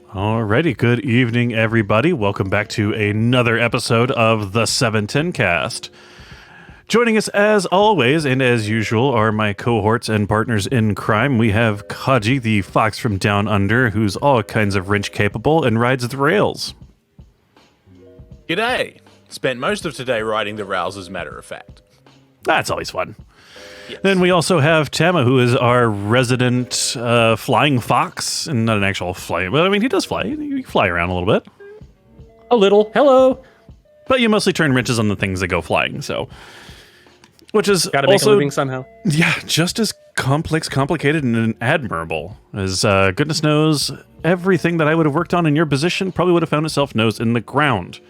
Alrighty, good evening, everybody. Welcome back to another episode of the 710 Cast. Joining us as always and as usual are my cohorts and partners in crime. We have Kaji, the fox from down under, who's all kinds of wrench capable and rides the rails. G'day. Spent most of today riding the rails, as a matter of fact. That's always fun. Yes. Then we also have Tama, who is our resident flying fox, and not an actual flying, but I mean, he does fly. You fly around a little bit. A little. Hello. But you mostly turn wrenches on the things that go flying, so. Which is Gotta make also, a living somehow. Yeah, just as complicated, and admirable. As goodness knows, everything that I would have worked on in your position probably would have found itself nose in the ground.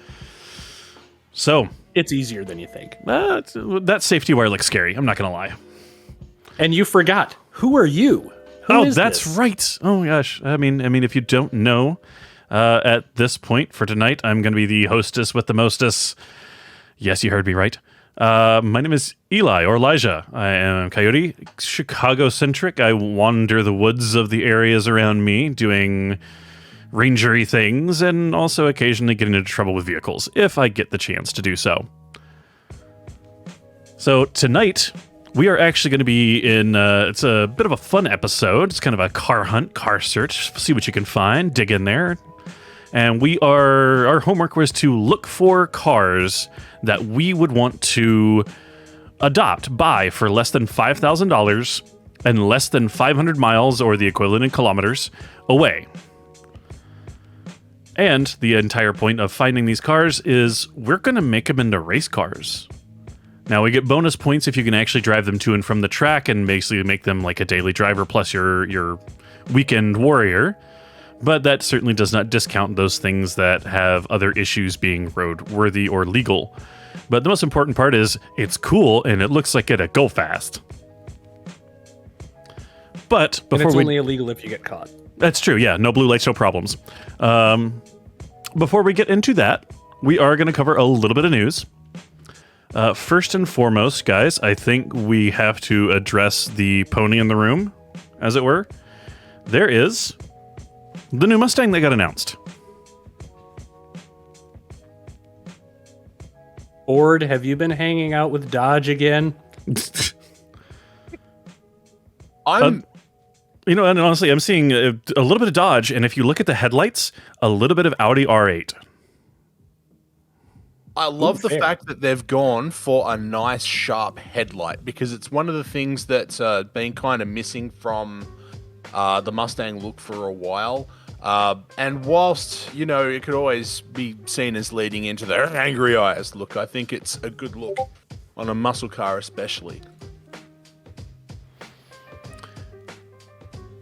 So. It's easier than you think. That safety wire looks scary, I'm not going to lie. And you forgot. Who are you? Oh, that's right. Oh, gosh. I mean, if you don't know, at this point for tonight, I'm going to be the hostess with the mostess. Yes, you heard me right. My name is Eli, or Elijah. I am Coyote, Chicago-centric. I wander the woods of the areas around me, doing rangery things, and also occasionally getting into trouble with vehicles, if I get the chance to do so. So tonight, we are actually going to be in, it's a bit of a fun episode. It's kind of a car hunt, car search, see what you can find, dig in there. And our homework was to look for cars that we would want to buy for less than $5,000 and less than 500 miles, or the equivalent in kilometers, away. And the entire point of finding these cars is we're going to make them into race cars. Now, we get bonus points if you can actually drive them to and from the track and basically make them like a daily driver plus your weekend warrior. But that certainly does not discount those things that have other issues being roadworthy or legal. But the most important part is it's cool and it looks like it'll go fast. But before and it's only illegal if you get caught. That's true, yeah. No blue lights, no problems. Before we get into that, we are going to cover a little bit of news. First and foremost, guys, I think we have to address the pony in the room, as it were. There is the new Mustang that got announced. Ord, have you been hanging out with Dodge again? You know, and honestly, I'm seeing a little bit of Dodge, and if you look at the headlights, a little bit of Audi R8. I love the fact that they've gone for a nice, sharp headlight, because it's one of the things that's been kind of missing from the Mustang look for a while. And whilst, you know, it could always be seen as leading into the angry eyes look, I think it's a good look on a muscle car especially.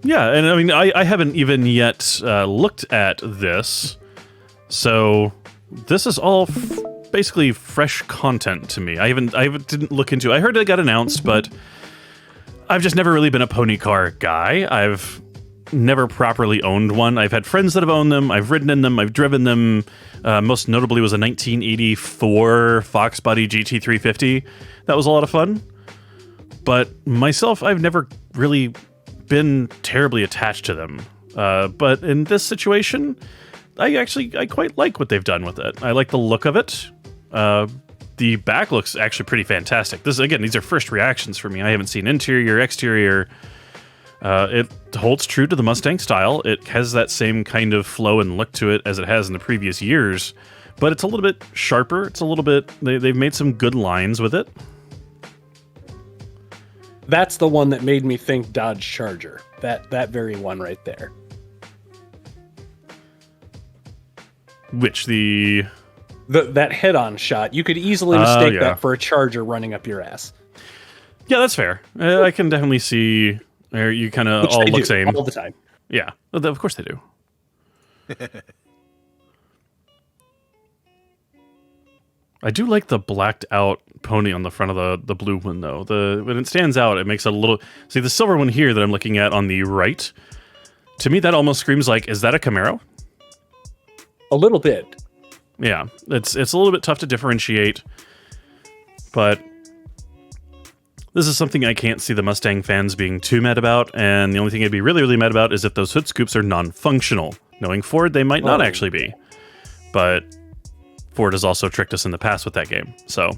Yeah, and I mean, I haven't even yet looked at this, so this is all basically fresh content to me. I didn't look into it. I heard it got announced, but I've just never really been a pony car guy. I've never properly owned one. I've had friends that have owned them. I've ridden in them. I've driven them. Most notably was a 1984 Fox Body GT350. That was a lot of fun. But myself, I've never really been terribly attached to them. But in this situation, I quite like what they've done with it. I like the look of it. The back looks actually pretty fantastic. These are first reactions for me. I haven't seen interior, exterior. It holds true to the Mustang style. It has that same kind of flow and look to it as it has in the previous years, but it's a little bit sharper. It's a little bit, they've made some good lines with it. That's the one that made me think Dodge Charger. That very one right there. Which that head-on shot, you could easily mistake that for a Charger running up your ass. Yeah, that's fair. I can definitely see where you kind of all look same all the time. Yeah, of course they do. I do like the blacked out pony on the front of the blue one, though. When it stands out, it makes a little... See, the silver one here that I'm looking at on the right, to me, that almost screams like, is that a Camaro? A little bit. Yeah, it's a little bit tough to differentiate, but This is something I can't see the Mustang fans being too mad about, and the only thing I'd be really, really mad about is if those hood scoops are non-functional. Knowing Ford, they might not actually be. But Ford has also tricked us in the past with that game, so...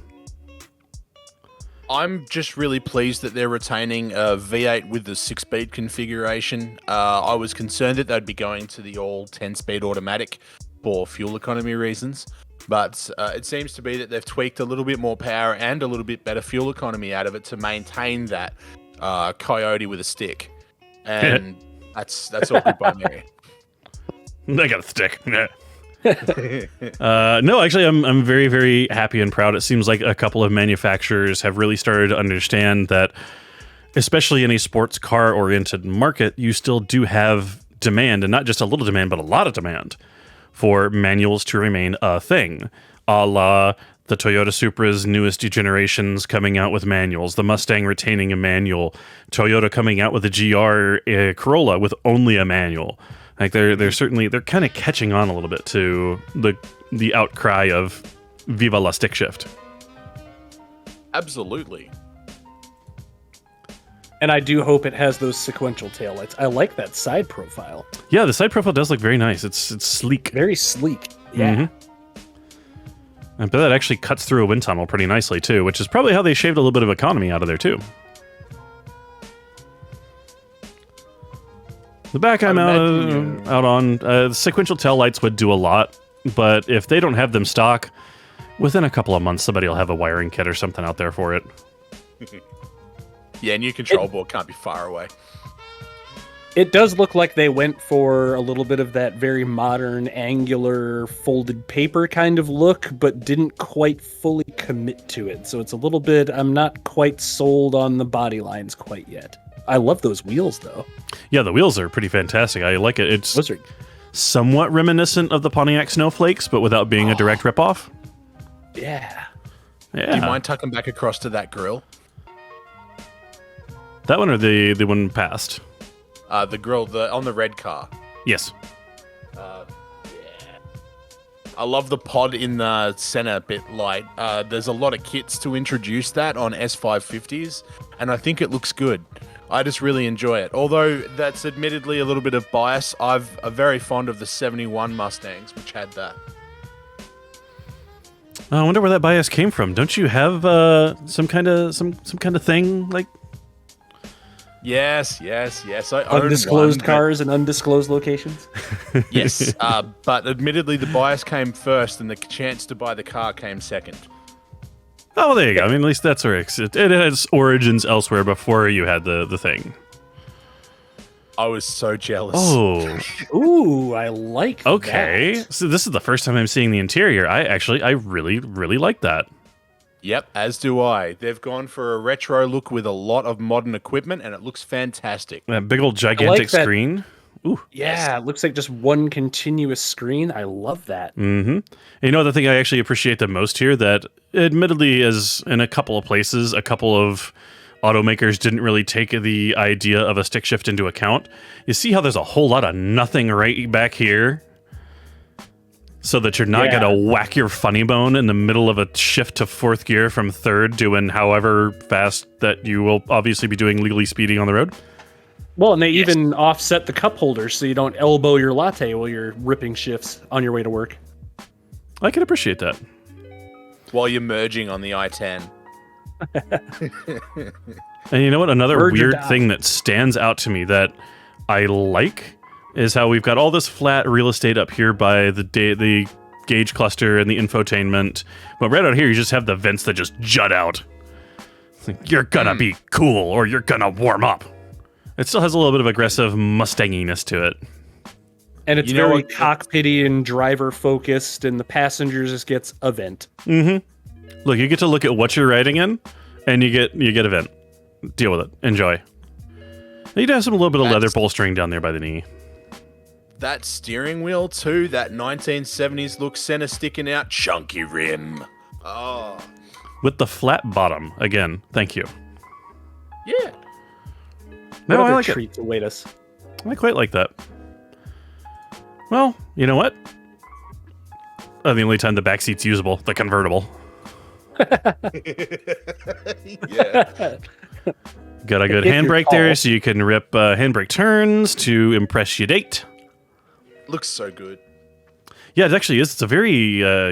I'm just really pleased that they're retaining a V8 with the 6-speed configuration. I was concerned that they'd be going to the all 10-speed automatic for fuel economy reasons, but it seems to be that they've tweaked a little bit more power and a little bit better fuel economy out of it to maintain that Coyote with a stick, and that's all good by me. I got a stick. No, actually, I'm very, very happy and proud. It seems like a couple of manufacturers have really started to understand that, especially in a sports car-oriented market, you still do have demand, and not just a little demand, but a lot of demand for manuals to remain a thing, a la the Toyota Supra's newest generations coming out with manuals, the Mustang retaining a manual, Toyota coming out with a GR Corolla with only a manual. Like they're kind of catching on a little bit to the outcry of Viva la stick shift. Absolutely. And I do hope it has those sequential taillights. I like that side profile. Yeah, the side profile does look very nice. It's sleek. Very sleek. Yeah. Mm-hmm. I bet that actually cuts through a wind tunnel pretty nicely too, which is probably how they shaved a little bit of economy out of there too. The back I'm out on. Sequential tail lights would do a lot, but if they don't have them stock, within a couple of months somebody will have a wiring kit or something out there for it. Yeah, and your control board can't be far away. It does look like they went for a little bit of that very modern, angular, folded paper kind of look, but didn't quite fully commit to it. So it's a little bit, I'm not quite sold on the body lines quite yet. I love those wheels, though. Yeah, the wheels are pretty fantastic. I like it. It's somewhat reminiscent of the Pontiac Snowflakes, but without being a direct ripoff. Yeah. Do you mind tucking back across to that grill? That one or the one past? The grill on the red car. Yes. Yeah. I love the pod in the center bit light. There's a lot of kits to introduce that on S550s, and I think it looks good. I just really enjoy it. Although that's admittedly a little bit of bias, I'm very fond of the 71 Mustangs, which had that. I wonder where that bias came from. Don't you have some kind of thing like? Yes. I own undisclosed one, cars and undisclosed locations. Yes, but admittedly the bias came first, and the chance to buy the car came second. Oh, well, there you go. I mean, at least that's where it has origins elsewhere before you had the thing. I was so jealous. Oh. Ooh, I like okay. that. So this is the first time I'm seeing the interior. I really, really like that. Yep, as do I. They've gone for a retro look with a lot of modern equipment, and it looks fantastic. That big old gigantic screen. Ooh. Yeah, it looks like just one continuous screen. I love that. Mm-hmm. And you know the thing I actually appreciate the most here, that admittedly is in a couple of places, a couple of automakers didn't really take the idea of a stick shift into account. You see how there's a whole lot of nothing right back here? So that you're not going to whack your funny bone in the middle of a shift to fourth gear from third, doing however fast that you will obviously be doing legally speeding on the road. Well, and they even offset the cup holders so you don't elbow your latte while you're ripping shifts on your way to work. I can appreciate that. While you're merging on the I-10. And you know what? Another Merge or weird die. thing that stands out to me that I like is how we've got all this flat real estate up here by the gauge cluster and the infotainment. But right out here, you just have the vents that just jut out. It's like, you're gonna be cool or you're gonna warm up. It still has a little bit of aggressive Mustanginess to it. And it's very cockpity and driver focused, and the passengers just gets a vent. Mm-hmm. Look, you get to look at what you're riding in, and you get a vent. Deal with it. Enjoy. You do have a little bit of leather bolstering down there by the knee. That steering wheel too, that 1970s look, center sticking out, chunky rim. Oh. With the flat bottom. Again, thank you. Yeah. No, I like treats await us. I quite like that. Well, you know what? The only time the back seat's usable, the convertible. Yeah. Got a good If you're handbrake there, tall. so you can rip handbrake turns to impress your date. Looks so good. Yeah, it actually is. It's a very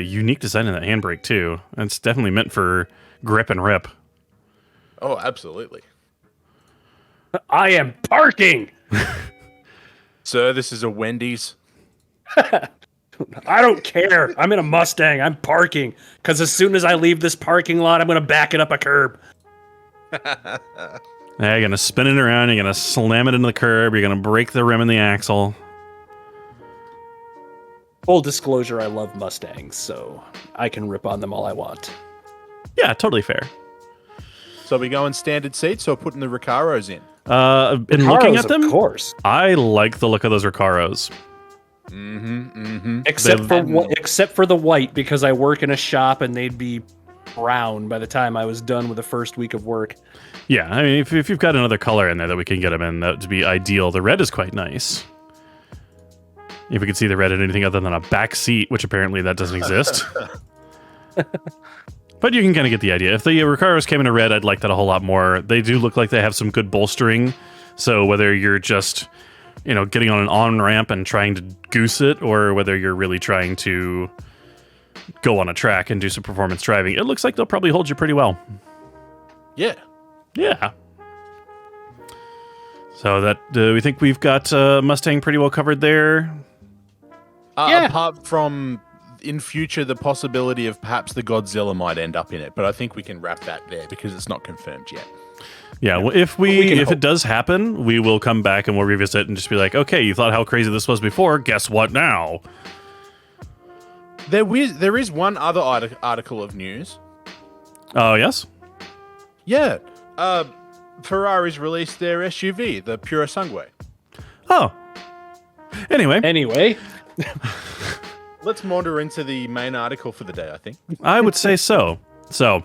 unique design in that handbrake, too. It's definitely meant for grip and rip. Oh, absolutely. I am parking. Sir, this is a Wendy's. I don't care. I'm in a Mustang. I'm parking because as soon as I leave this parking lot, I'm going to back it up a curb. Yeah, you're going to spin it around. You're going to slam it into the curb. You're going to break the rim and the axle. Full disclosure, I love Mustangs, so I can rip on them all I want. Yeah, totally fair. So we going standard seats or putting the Recaros in? In looking at them, of course. I like the look of those Recaros. Except for the white, because I work in a shop and they'd be brown by the time I was done with the first week of work. Yeah, I mean, if you've got another color in there that we can get them in, that would be ideal. The red is quite nice. If we could see the red in anything other than a back seat, which apparently that doesn't exist. But you can kind of get the idea. If the Recaros came in a red, I'd like that a whole lot more. They do look like they have some good bolstering. So whether you're just, getting on an on-ramp and trying to goose it, or whether you're really trying to go on a track and do some performance driving, it looks like they'll probably hold you pretty well. Yeah. Yeah. So that we think we've got Mustang pretty well covered there. Yeah. Apart from, in future, the possibility of perhaps the Godzilla might end up in it. But I think we can wrap that there because it's not confirmed yet. Yeah, well, if it does happen, we will come back and we'll revisit and just be like, okay, you thought how crazy this was before. Guess what now? There is one other article of news. Oh, yes? Yeah. Ferrari's released their SUV, the Pura Sangue. Oh. Anyway, Let's wander into the main article for the day, I think. I would say so. So,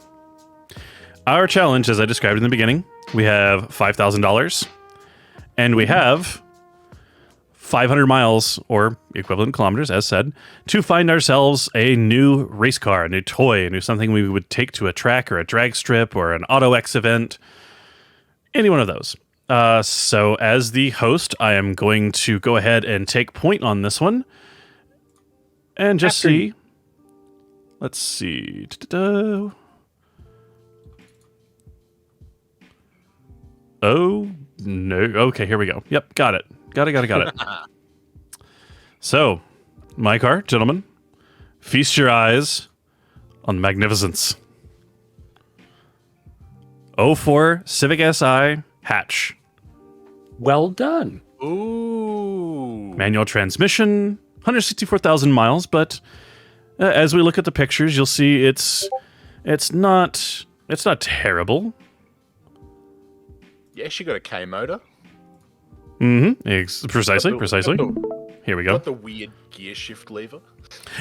our challenge, as I described in the beginning, we have $5,000, and we have 500 miles, or equivalent kilometers, as said, to find ourselves a new race car, a new toy, a new something we would take to a track or a drag strip or an Auto X event. Any one of those. So, as the host, I am going to go ahead and take point on this one. And just see. Let's see. Oh, no. Okay, here we go. Yep, got it. Got it. So, my car, gentlemen, feast your eyes on magnificence. 04 Civic Si hatch. Well done. Ooh. Manual transmission, 164,000 miles, but as we look at the pictures, you'll see it's not terrible. Yeah, she got a K motor. Precisely. Here we go. Got the weird gear shift lever.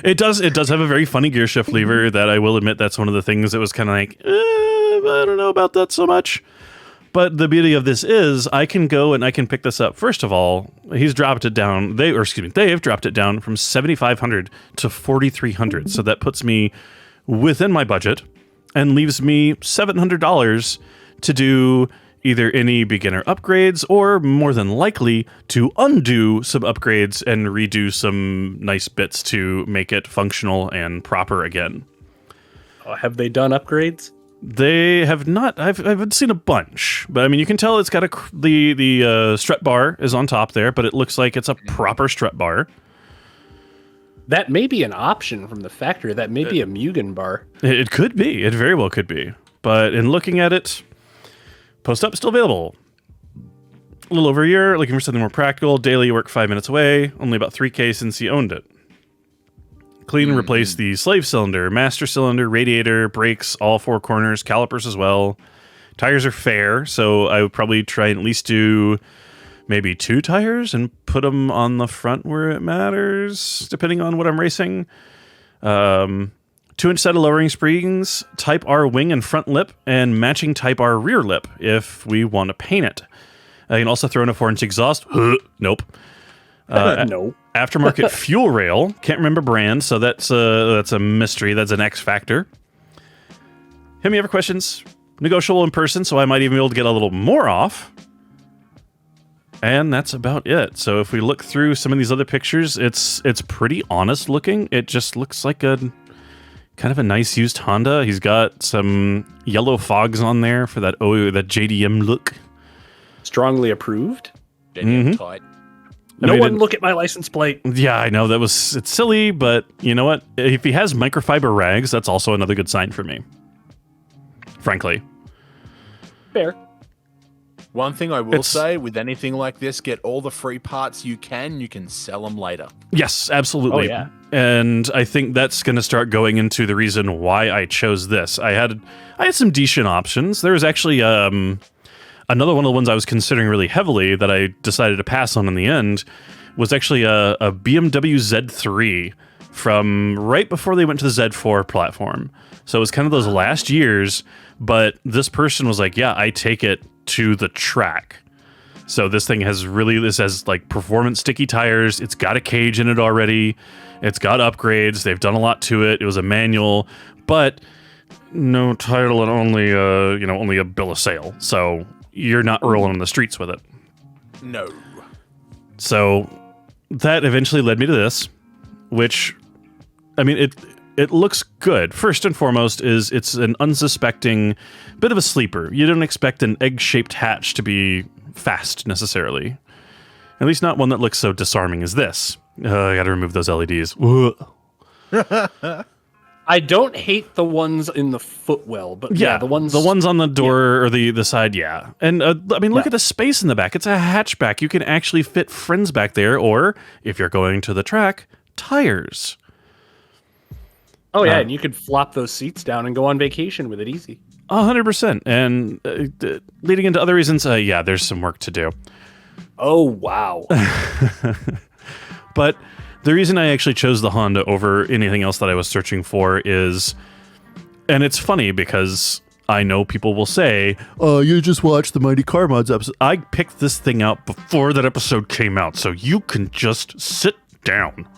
It does have a very funny gear shift lever that I will admit that's one of the things that was kind of like, I don't know about that so much. But the beauty of this is I can go and I can pick this up. First of all, he's dropped it down. They have dropped it down from 7,500 to 4,300. So that puts me within my budget and leaves me $700 to do either any beginner upgrades or more than likely to undo some upgrades and redo some nice bits to make it functional and proper again. Have they done upgrades? They have not. I've seen a bunch, but I mean, you can tell it's got the strut bar is on top there, but it looks like it's a proper strut bar. That may be an option from the factory. That may be a Mugen bar. It could be. It very well could be. But in looking at it, post up still available. A little over a year, looking for something more practical. Daily work 5 minutes away. Only about 3K since he owned it. Clean and replace the slave cylinder, master cylinder, radiator, brakes, all four corners, calipers as well. Tires are fair, so I would probably try and at least do maybe 2 tires and put them on the front where it matters, depending on what I'm racing. 2-inch set of lowering springs, Type R wing and front lip, and matching Type R rear lip if we want to paint it. I can also throw in a 4-inch exhaust. Nope. No. Aftermarket fuel rail. Can't remember brand, so that's a mystery. That's an X factor. Hit me up for questions. Negotiable in person, so I might even be able to get a little more off. And that's about it. So if we look through some of these other pictures, it's pretty honest looking. It just looks like a kind of a nice used Honda. He's got some yellow fogs on there for that that JDM look. Strongly approved. JDM tight. No one look at my license plate. Yeah, I know it's silly, but you know what? If he has microfiber rags, that's also another good sign for me. Frankly. Fair. One thing I will say with anything like this, get all the free parts you can sell them later. Yes, absolutely. Oh, yeah. And I think that's going to start going into the reason why I chose this. I had some decent options. There was actually another one of the ones I was considering really heavily that I decided to pass on in the end was actually a BMW Z3 from right before they went to the Z4 platform. So it was kind of those last years, but this person was like, yeah, I take it to the track. So this has like performance sticky tires. It's got a cage in it already. It's got upgrades. They've done a lot to it. It was a manual, but no title and only a bill of sale. So you're not rolling on the streets with it. No. So that eventually led me to this, which, I mean, it looks good. First and foremost is it's an unsuspecting bit of a sleeper. You don't expect an egg-shaped hatch to be fast necessarily. At least not one that looks so disarming as this. I gotta remove those LEDs. I don't hate the ones in the footwell, but yeah, the ones on the door or the side, yeah. And I mean, look at the space in the back. It's a hatchback. You can actually fit friends back there, or if you're going to the track, tires. Oh yeah, and you could flop those seats down and go on vacation with it easy. 100%. And leading into other reasons, yeah, there's some work to do. Oh wow. But the reason I actually chose the Honda over anything else that I was searching for is, and it's funny because I know people will say, "Oh, you just watched the Mighty Car Mods episode." I picked this thing out before that episode came out, so you can just sit down.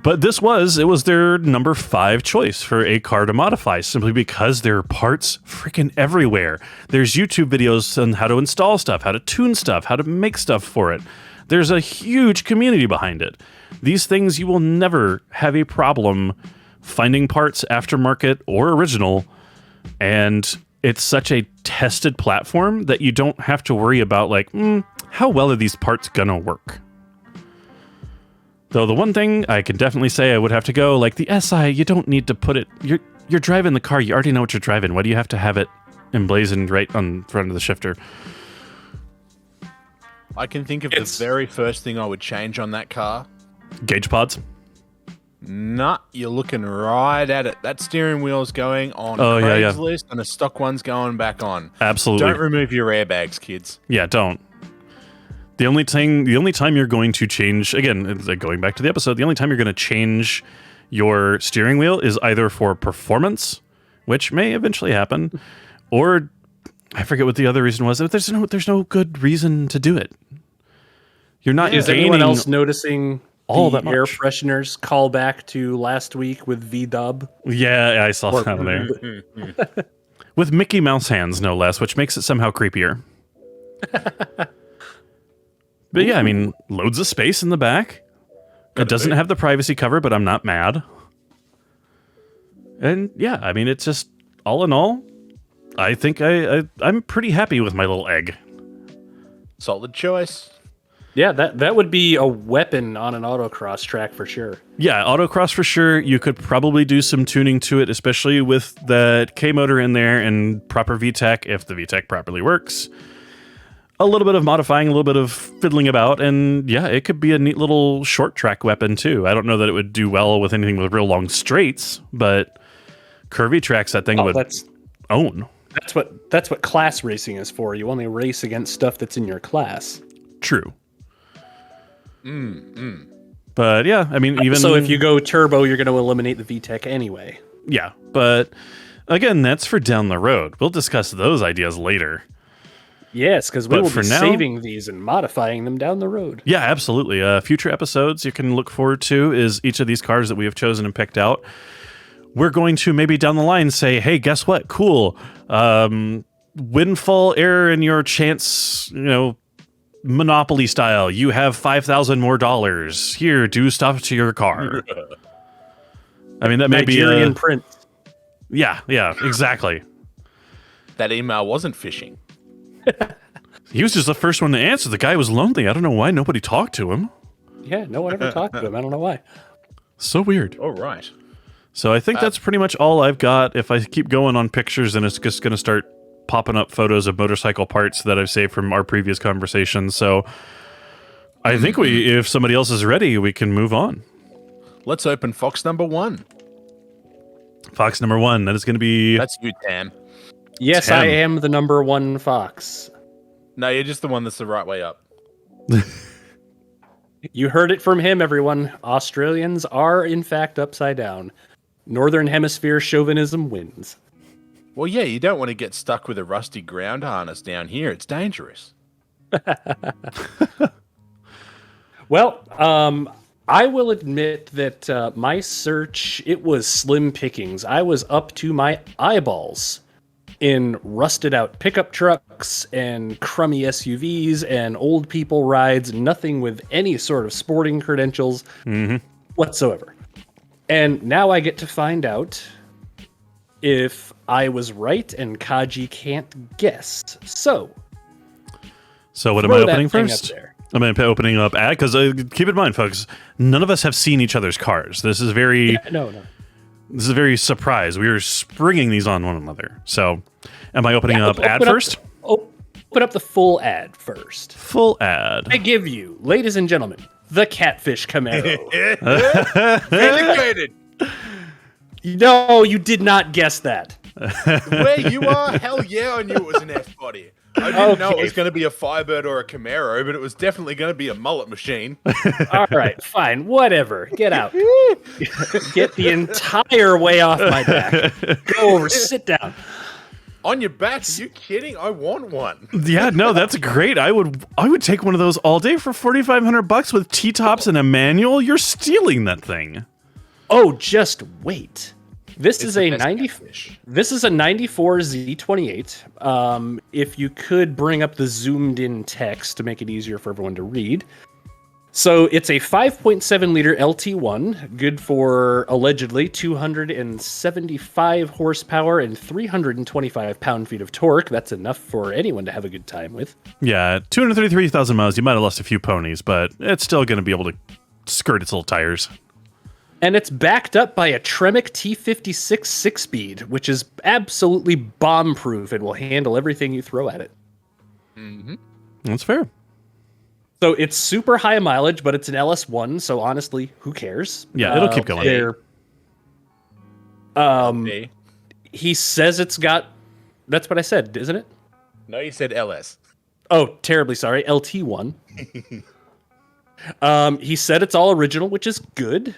But it was their number 5 choice for a car to modify, simply because there are parts freaking everywhere. There's YouTube videos on how to install stuff, how to tune stuff, how to make stuff for it. There's a huge community behind it. These things, you will never have a problem finding parts aftermarket or original, and it's such a tested platform that you don't have to worry about, like, how well are these parts gonna work? Though the one thing I can definitely say I would have to go, like the SI, you don't need to put it... You're driving the car, you already know what you're driving. Why do you have to have it emblazoned right on front of the shifter? I can think of the very first thing I would change on that car. Gauge pods? Nah, you're looking right at it. That steering wheel's going on Craigslist, and a stock one's going back on. Absolutely. Don't remove your airbags, kids. Yeah, don't. The only time you're going to change, again, going back to the episode, the only time you're going to change your steering wheel is either for performance, which may eventually happen, or I forget what the other reason was. There's no good reason to do it. You're not. Is anyone else noticing all the that much air fresheners call back to last week with V-dub? Yeah, I saw that there. With Mickey Mouse hands, no less, which makes it somehow creepier. But yeah, I mean, loads of space in the back. It doesn't have the privacy cover, but I'm not mad. And yeah, I mean, it's just, all in all, I think I'm pretty happy with my little egg. Solid choice. Yeah, that would be a weapon on an autocross track for sure. Yeah, autocross for sure. You could probably do some tuning to it, especially with the K motor in there and proper VTEC, if the VTEC properly works. A little bit of modifying, a little bit of fiddling about, and yeah, it could be a neat little short track weapon too. I don't know that it would do well with anything with real long straights, but curvy tracks that thing would own. That's what class racing is for. You only race against stuff that's in your class. True. But yeah, I mean, even so, if you go turbo, you're going to eliminate the VTEC anyway. Yeah, but again, that's for down the road. We'll discuss those ideas later. Yes, because we will be saving these and modifying them down the road. Yeah, absolutely. Future episodes you can look forward to is each of these cars that we have chosen and picked out. we're going to maybe down the line say, hey, guess what? Cool. Windfall error in your chance, Monopoly style. You have $5,000 more dollars. Here, do stuff to your car. I mean, that may be Nigerian print. Yeah, exactly. That email wasn't phishing. He was just the first one to answer. The guy was lonely. I don't know why nobody talked to him. Yeah, no one ever talked to him. I don't know why. So weird. All right. So I think that's pretty much all I've got. If I keep going on pictures, then it's just going to start popping up photos of motorcycle parts that I've saved from our previous conversations. So I think if somebody else is ready, we can move on. Let's open Fox number 1. Fox number 1. That is going to be... That's you, Tam. Yes, Tam. I am the number 1 fox. No, you're just the one that's the right way up. You heard it from him, everyone. Australians are, in fact, upside down. Northern Hemisphere chauvinism wins. Well, yeah, you don't want to get stuck with a rusty ground harness down here. It's dangerous. Well, I will admit that my search, it was slim pickings. I was up to my eyeballs in rusted out pickup trucks and crummy SUVs and old people rides, nothing with any sort of sporting credentials whatsoever. And now I get to find out if I was right and Kaji can't guess. So what am I throw that opening thing first? up there. I'm going to be opening up ad because keep in mind, folks, none of us have seen each other's cars. This is very This is a very surprise. We are springing these on one another. So, am I opening up ad first? Open up the full ad first. Full ad. I give you, ladies and gentlemen, the Catfish Camaro. Vindicated. No, you did not guess that. Where you are, hell yeah, I knew it was an F-body. I didn't know it was going to be a Firebird or a Camaro, but it was definitely going to be a mullet machine. All right, fine, whatever. Get out. Get the entire way off my back. Go over, sit down. On your back? Are you kidding? I want one. Yeah, no, that's great. I would take one of those all day for $4,500 with T-tops and a manual. You're stealing that thing. Oh, just wait. This It's is the a best 90. catfish. This is a 94 Z28. If you could bring up the zoomed in text to make it easier for everyone to read. So it's a 5.7 liter LT1, good for allegedly 275 horsepower and 325 pound-feet of torque. That's enough for anyone to have a good time with. Yeah, 233,000 miles. You might have lost a few ponies, but it's still going to be able to skirt its little tires. And it's backed up by a Tremec T56 6-speed, which is absolutely bomb-proof and will handle everything you throw at it. Mm-hmm. That's fair. So it's super high mileage, but it's an LS1, so honestly, who cares? Yeah, it'll keep going. He says it's got... That's what I said, isn't it? No, you said LS. Oh, terribly sorry. LT1. He said it's all original, which is good.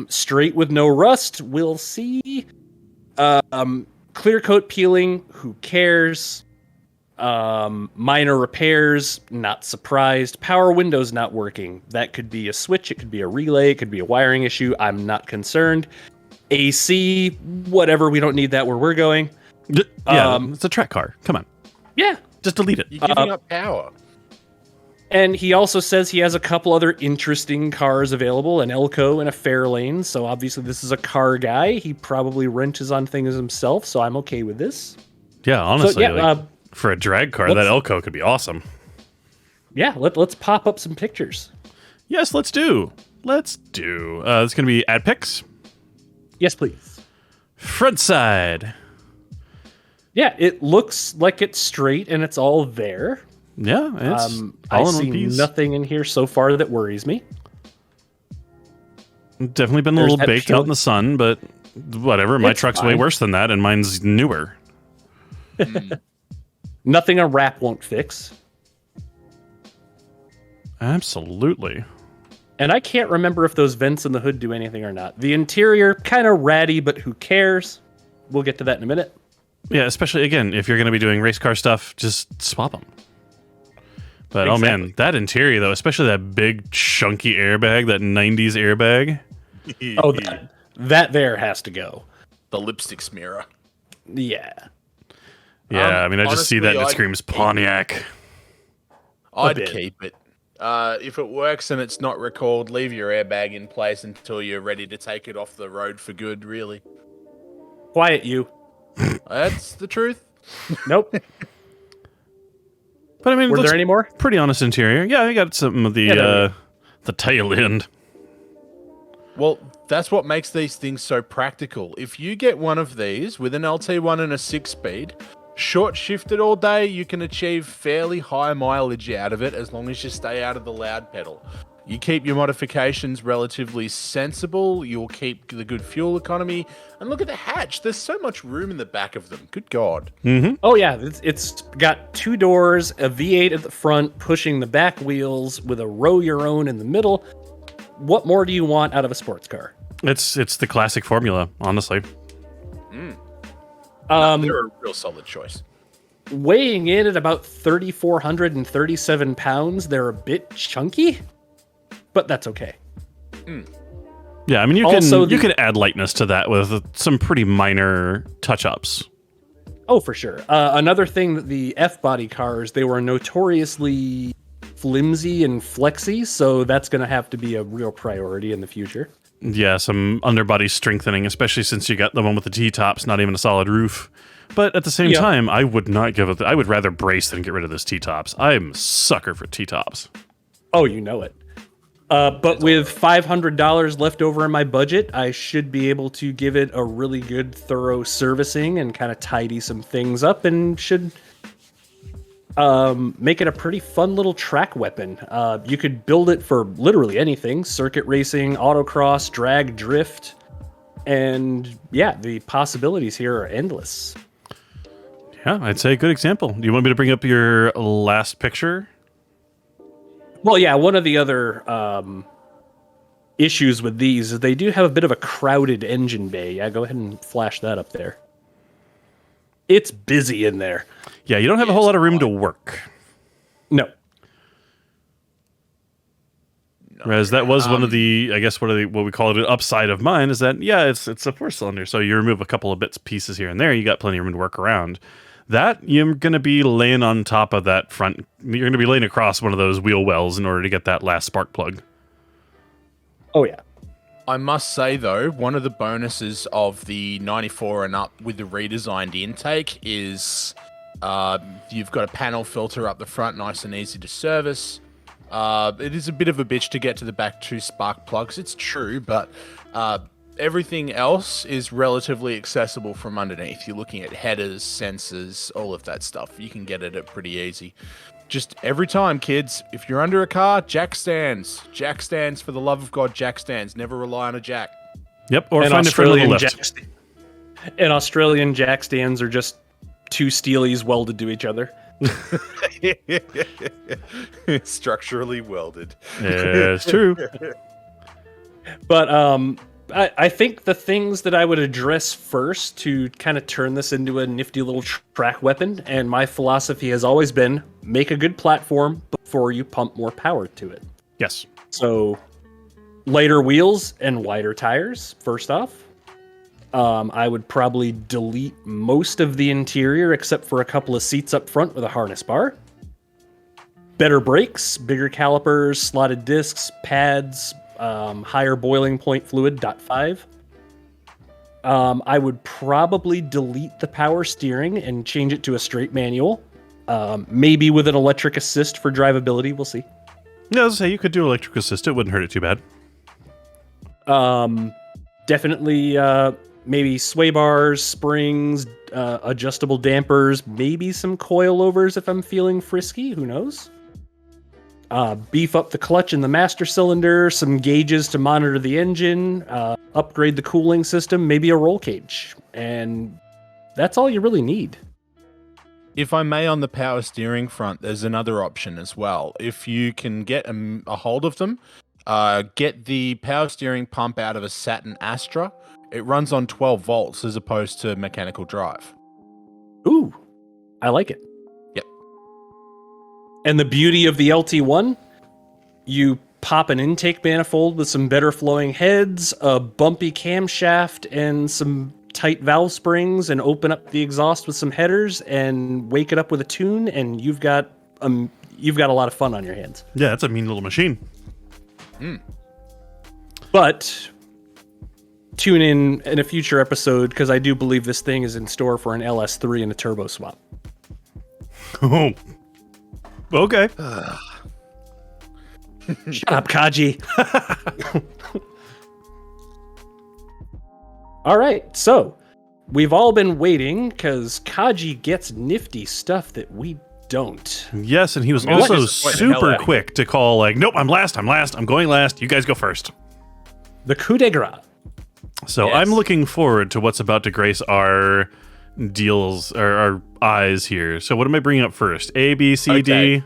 Straight with no rust, we'll see. Clear coat peeling, who cares? Minor repairs, not surprised. Power windows not working. That could be a switch, it could be a relay, it could be a wiring issue. I'm not concerned. AC, whatever, we don't need that where we're going. Yeah, it's a track car. Come on. Yeah. Just delete it. You're giving up power. And he also says he has a couple other interesting cars available, an Elko and a Fairlane. So obviously this is a car guy. He probably wrenches on things himself, so I'm okay with this. Yeah, honestly, So, for a drag car, that Elko could be awesome. Yeah, let's pop up some pictures. Yes, let's do. It's going to be ad pics. Yes, please. Front side. Yeah, it looks like it's straight and it's all there. Yeah, it's I all in see one piece. nothing in here so far that worries me. Definitely been a There's little that baked out in the sun, but whatever. My It's truck's fine. way worse than that, and mine's newer. Nothing a wrap won't fix. Absolutely. And I can't remember if those vents in the hood do anything or not. The interior, kind of ratty, but who cares? We'll get to that in a minute. Yeah, especially, again, if you're going to be doing race car stuff, just swap them. But, oh man, that interior, though, especially that big, chunky airbag, that 90s airbag. Oh, that there has to go. the lipstick smearer. Yeah. Yeah, I mean, I just see that and it honestly, screams Pontiac. I'd bit. keep it. If it works and it's not recalled, leave your airbag in place until you're ready to take it off the road for good, really. Quiet you. That's the truth. Nope. But I mean, it Were looks there any more? pretty honest interior. Yeah, I got some of the tail end. Well, that's what makes these things so practical. If you get one of these with an LT1 and a 6-speed, short shifted all day, you can achieve fairly high mileage out of it as long as you stay out of the loud pedal. You keep your modifications relatively sensible, you'll keep the good fuel economy, and look at the hatch. There's so much room in the back of them. Good God. Oh yeah, it's got 2 doors, a V8 at the front, pushing the back wheels with a row your own in the middle. What more do you want out of a sports car? It's the classic formula, honestly. They're a real solid choice. Weighing in at about 3,437 pounds, they're a bit chunky, but that's okay. Yeah, I mean, Also, you can add lightness to that with some pretty minor touch-ups. Oh, for sure. Another thing that the F-body cars, they were notoriously flimsy and flexy, so that's going to have to be a real priority in the future. Yeah, some underbody strengthening, especially since you got the one with the T-tops, not even a solid roof. But at the same time, I would not give it. I would rather brace than get rid of this T-tops. I'm a sucker for T-tops. Oh, you know it. But with $500 left over in my budget, I should be able to give it a really good, thorough servicing and kind of tidy some things up, and should make it a pretty fun little track weapon. You could build it for literally anything: circuit racing, autocross, drag, drift, and yeah, the possibilities here are endless. Yeah, I'd say a good example. Do you want me to bring up your last picture? Well, yeah, one of the other issues with these is they do have a bit of a crowded engine bay. Yeah, go ahead and flash that up there. It's busy in there. Yeah, you don't have a whole lot of room to work. No. Whereas that was one of the, I guess, what we call it, an upside of mine is that, yeah, it's a 4-cylinder, so you remove a couple of bits, pieces here and there, you got plenty of room to work around. That, you're going to be laying on top of that front, you're going to be laying across one of those wheel wells in order to get that last spark plug. Oh, yeah. I must say, though, one of the bonuses of the 94 and up with the redesigned intake is you've got a panel filter up the front, nice and easy to service. It is a bit of a bitch to get to the back 2 spark plugs, it's true, but everything else is relatively accessible from underneath. You're looking at headers, sensors, all of that stuff. You can get it pretty easy. Just every time, kids, if you're under a car, jack stands. Jack stands, for the love of God, jack stands. Never rely on a jack. Yep, or find a friend with a lift. And Australian jack stands are just 2 steelies welded to each other. Structurally welded. Yeah, it's true. But I think the things that I would address first to kind of turn this into a nifty little track weapon, and my philosophy has always been, make a good platform before you pump more power to it. Yes. So, lighter wheels and wider tires, first off. I would probably delete most of the interior except for a couple of seats up front with a harness bar. Better brakes, bigger calipers, slotted discs, pads, higher boiling point fluid, .5. I would probably delete the power steering and change it to a straight manual. Maybe with an electric assist for drivability, we'll see. Yeah, I was gonna say, you could do electric assist, it wouldn't hurt it too bad. Definitely maybe sway bars, springs, adjustable dampers, maybe some coilovers if I'm feeling frisky, who knows? Beef up the clutch in the master cylinder, some gauges to monitor the engine, upgrade the cooling system, maybe a roll cage. And that's all you really need. If I may, on the power steering front, there's another option as well. If you can get a hold of them, get the power steering pump out of a Saturn Astra. It runs on 12 volts as opposed to mechanical drive. Ooh, I like it. Yep. And the beauty of the LT1, you pop an intake manifold with some better flowing heads, a bumpy camshaft, and some tight valve springs and open up the exhaust with some headers and wake it up with a tune, and you've got a lot of fun on your hands. Yeah, it's a mean little machine. But tune in a future episode, because I do believe this thing is in store for an LS3 and a turbo swap. Oh, okay. Shut up, Kaji. All right, so we've all been waiting because Kaji gets nifty stuff that we don't. Yes, and he was Let's also just point the hell super out of quick to call, like, nope, I'm last, I'm going last, you guys go first. The coup de grace. So Yes. I'm looking forward to what's about to grace our deals, or our eyes here. So what am I bringing up first? A, B, C, D?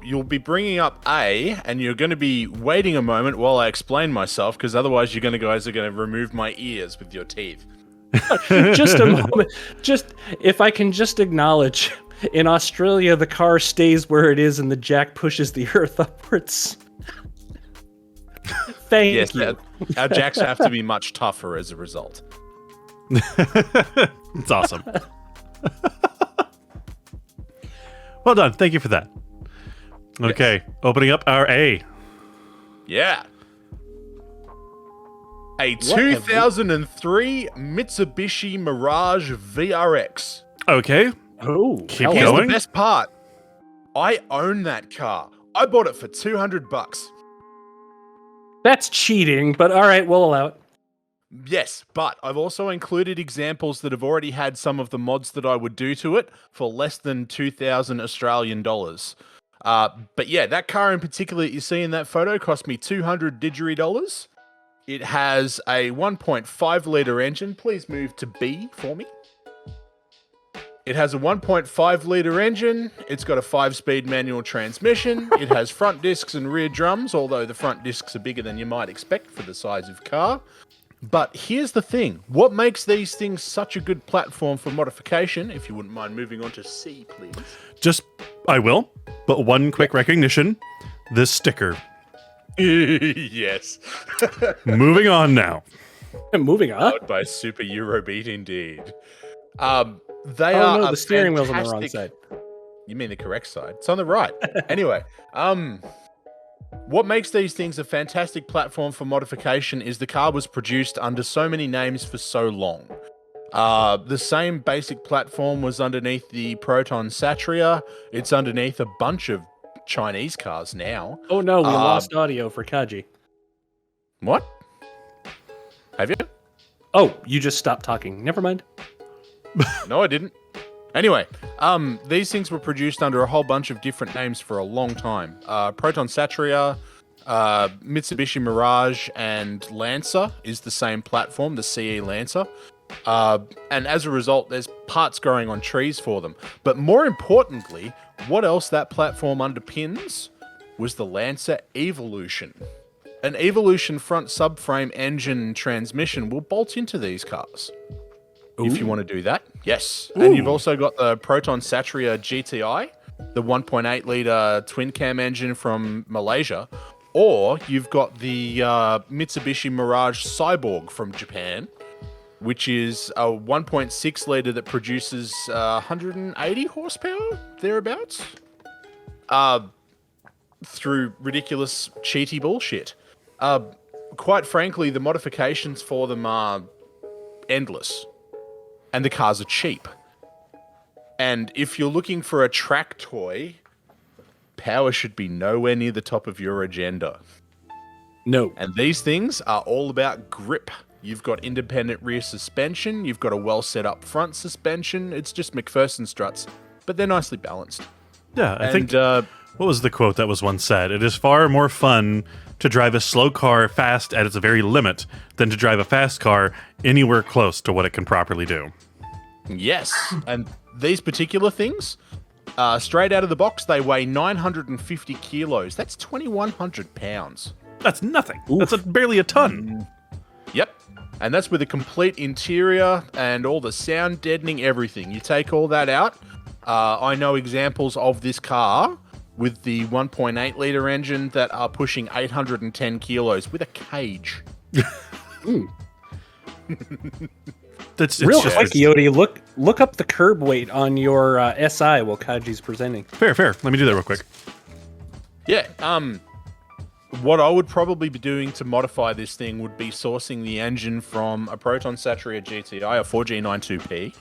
You'll be bringing up A, and you're going to be waiting a moment while I explain myself, because otherwise you guys are going to remove my ears with your teeth. Just a moment. Just if I can just acknowledge, in Australia the car stays where it is and the jack pushes the earth upwards. Thank Yes, you. our jacks have to be much tougher as a result. It's awesome. Well done. Thank you for that. Okay, opening up our A. Yeah. A 2003 Mitsubishi Mirage VRX. Okay, Oh, Keep hell, Here's going. the best part. I own that car. I bought it for $200. that's cheating, but all right, we'll allow it. Yes, but I've also included examples that have already had some of the mods that I would do to it for less than 2,000 Australian dollars. But yeah, that car in particular that you see in that photo cost me 200 dollars. It has a 1.5 litre engine. Please move to B for me. It has a 1.5 litre engine. It's got a 5-speed manual transmission. It has front discs and rear drums, although the front discs are bigger than you might expect for the size of car. But here's the thing. What makes these things such a good platform for modification, if you wouldn't mind moving on to C, please. I will, but one quick recognition. This sticker. Yes. Moving on now. Moving on. Powered by Super Eurobeat indeed. They Oh are no, a the steering wheel's on the wrong fantastic- side. You mean the correct side? It's on the right. Anyway, what makes these things a fantastic platform for modification is the car was produced under so many names for so long. The same basic platform was underneath the Proton Satria. It's underneath a bunch of Chinese cars now. Oh no, we lost audio for Kaji. What? Have you? Oh, you just stopped talking. Never mind. No, I didn't. Anyway, these things were produced under a whole bunch of different names for a long time. Proton Satria, Mitsubishi Mirage, and Lancer is the same platform, the CE Lancer. And as a result, there's parts growing on trees for them. But more importantly, what else that platform underpins was the Lancer Evolution. An Evolution front subframe engine transmission will bolt into these cars. If you want to do that, yes. And you've also got the Proton Satria GTI, the 1.8 litre twin cam engine from Malaysia, or you've got the Mitsubishi Mirage Cyborg from Japan, which is a 1.6 litre that produces 180 horsepower, thereabouts, through ridiculous cheaty bullshit. Quite frankly, the modifications for them are endless. And the cars are cheap. And if you're looking for a track toy, power should be nowhere near the top of your agenda. No. And these things are all about grip. You've got independent rear suspension. You've got a well set up front suspension. It's just McPherson struts, but they're nicely balanced. Yeah, I think... what was the quote that was once said? It is far more fun to drive a slow car fast at its very limit than to drive a fast car anywhere close to what it can properly do. Yes. And these particular things, straight out of the box, they weigh 950 kilos. That's 2,100 pounds. That's nothing. That's barely a ton. Yep. And that's with a complete interior and all the sound deadening, everything. You take all that out. I know examples of this car with the 1.8 litre engine that are pushing 810 kilos with a cage. It's Real just quick, Yote, look up the curb weight on your SI while Kaji's presenting. fair. Let me do that real quick. Yeah. What I would probably be doing to modify this thing would be sourcing the engine from a Proton Satria GTI, a 4G92P.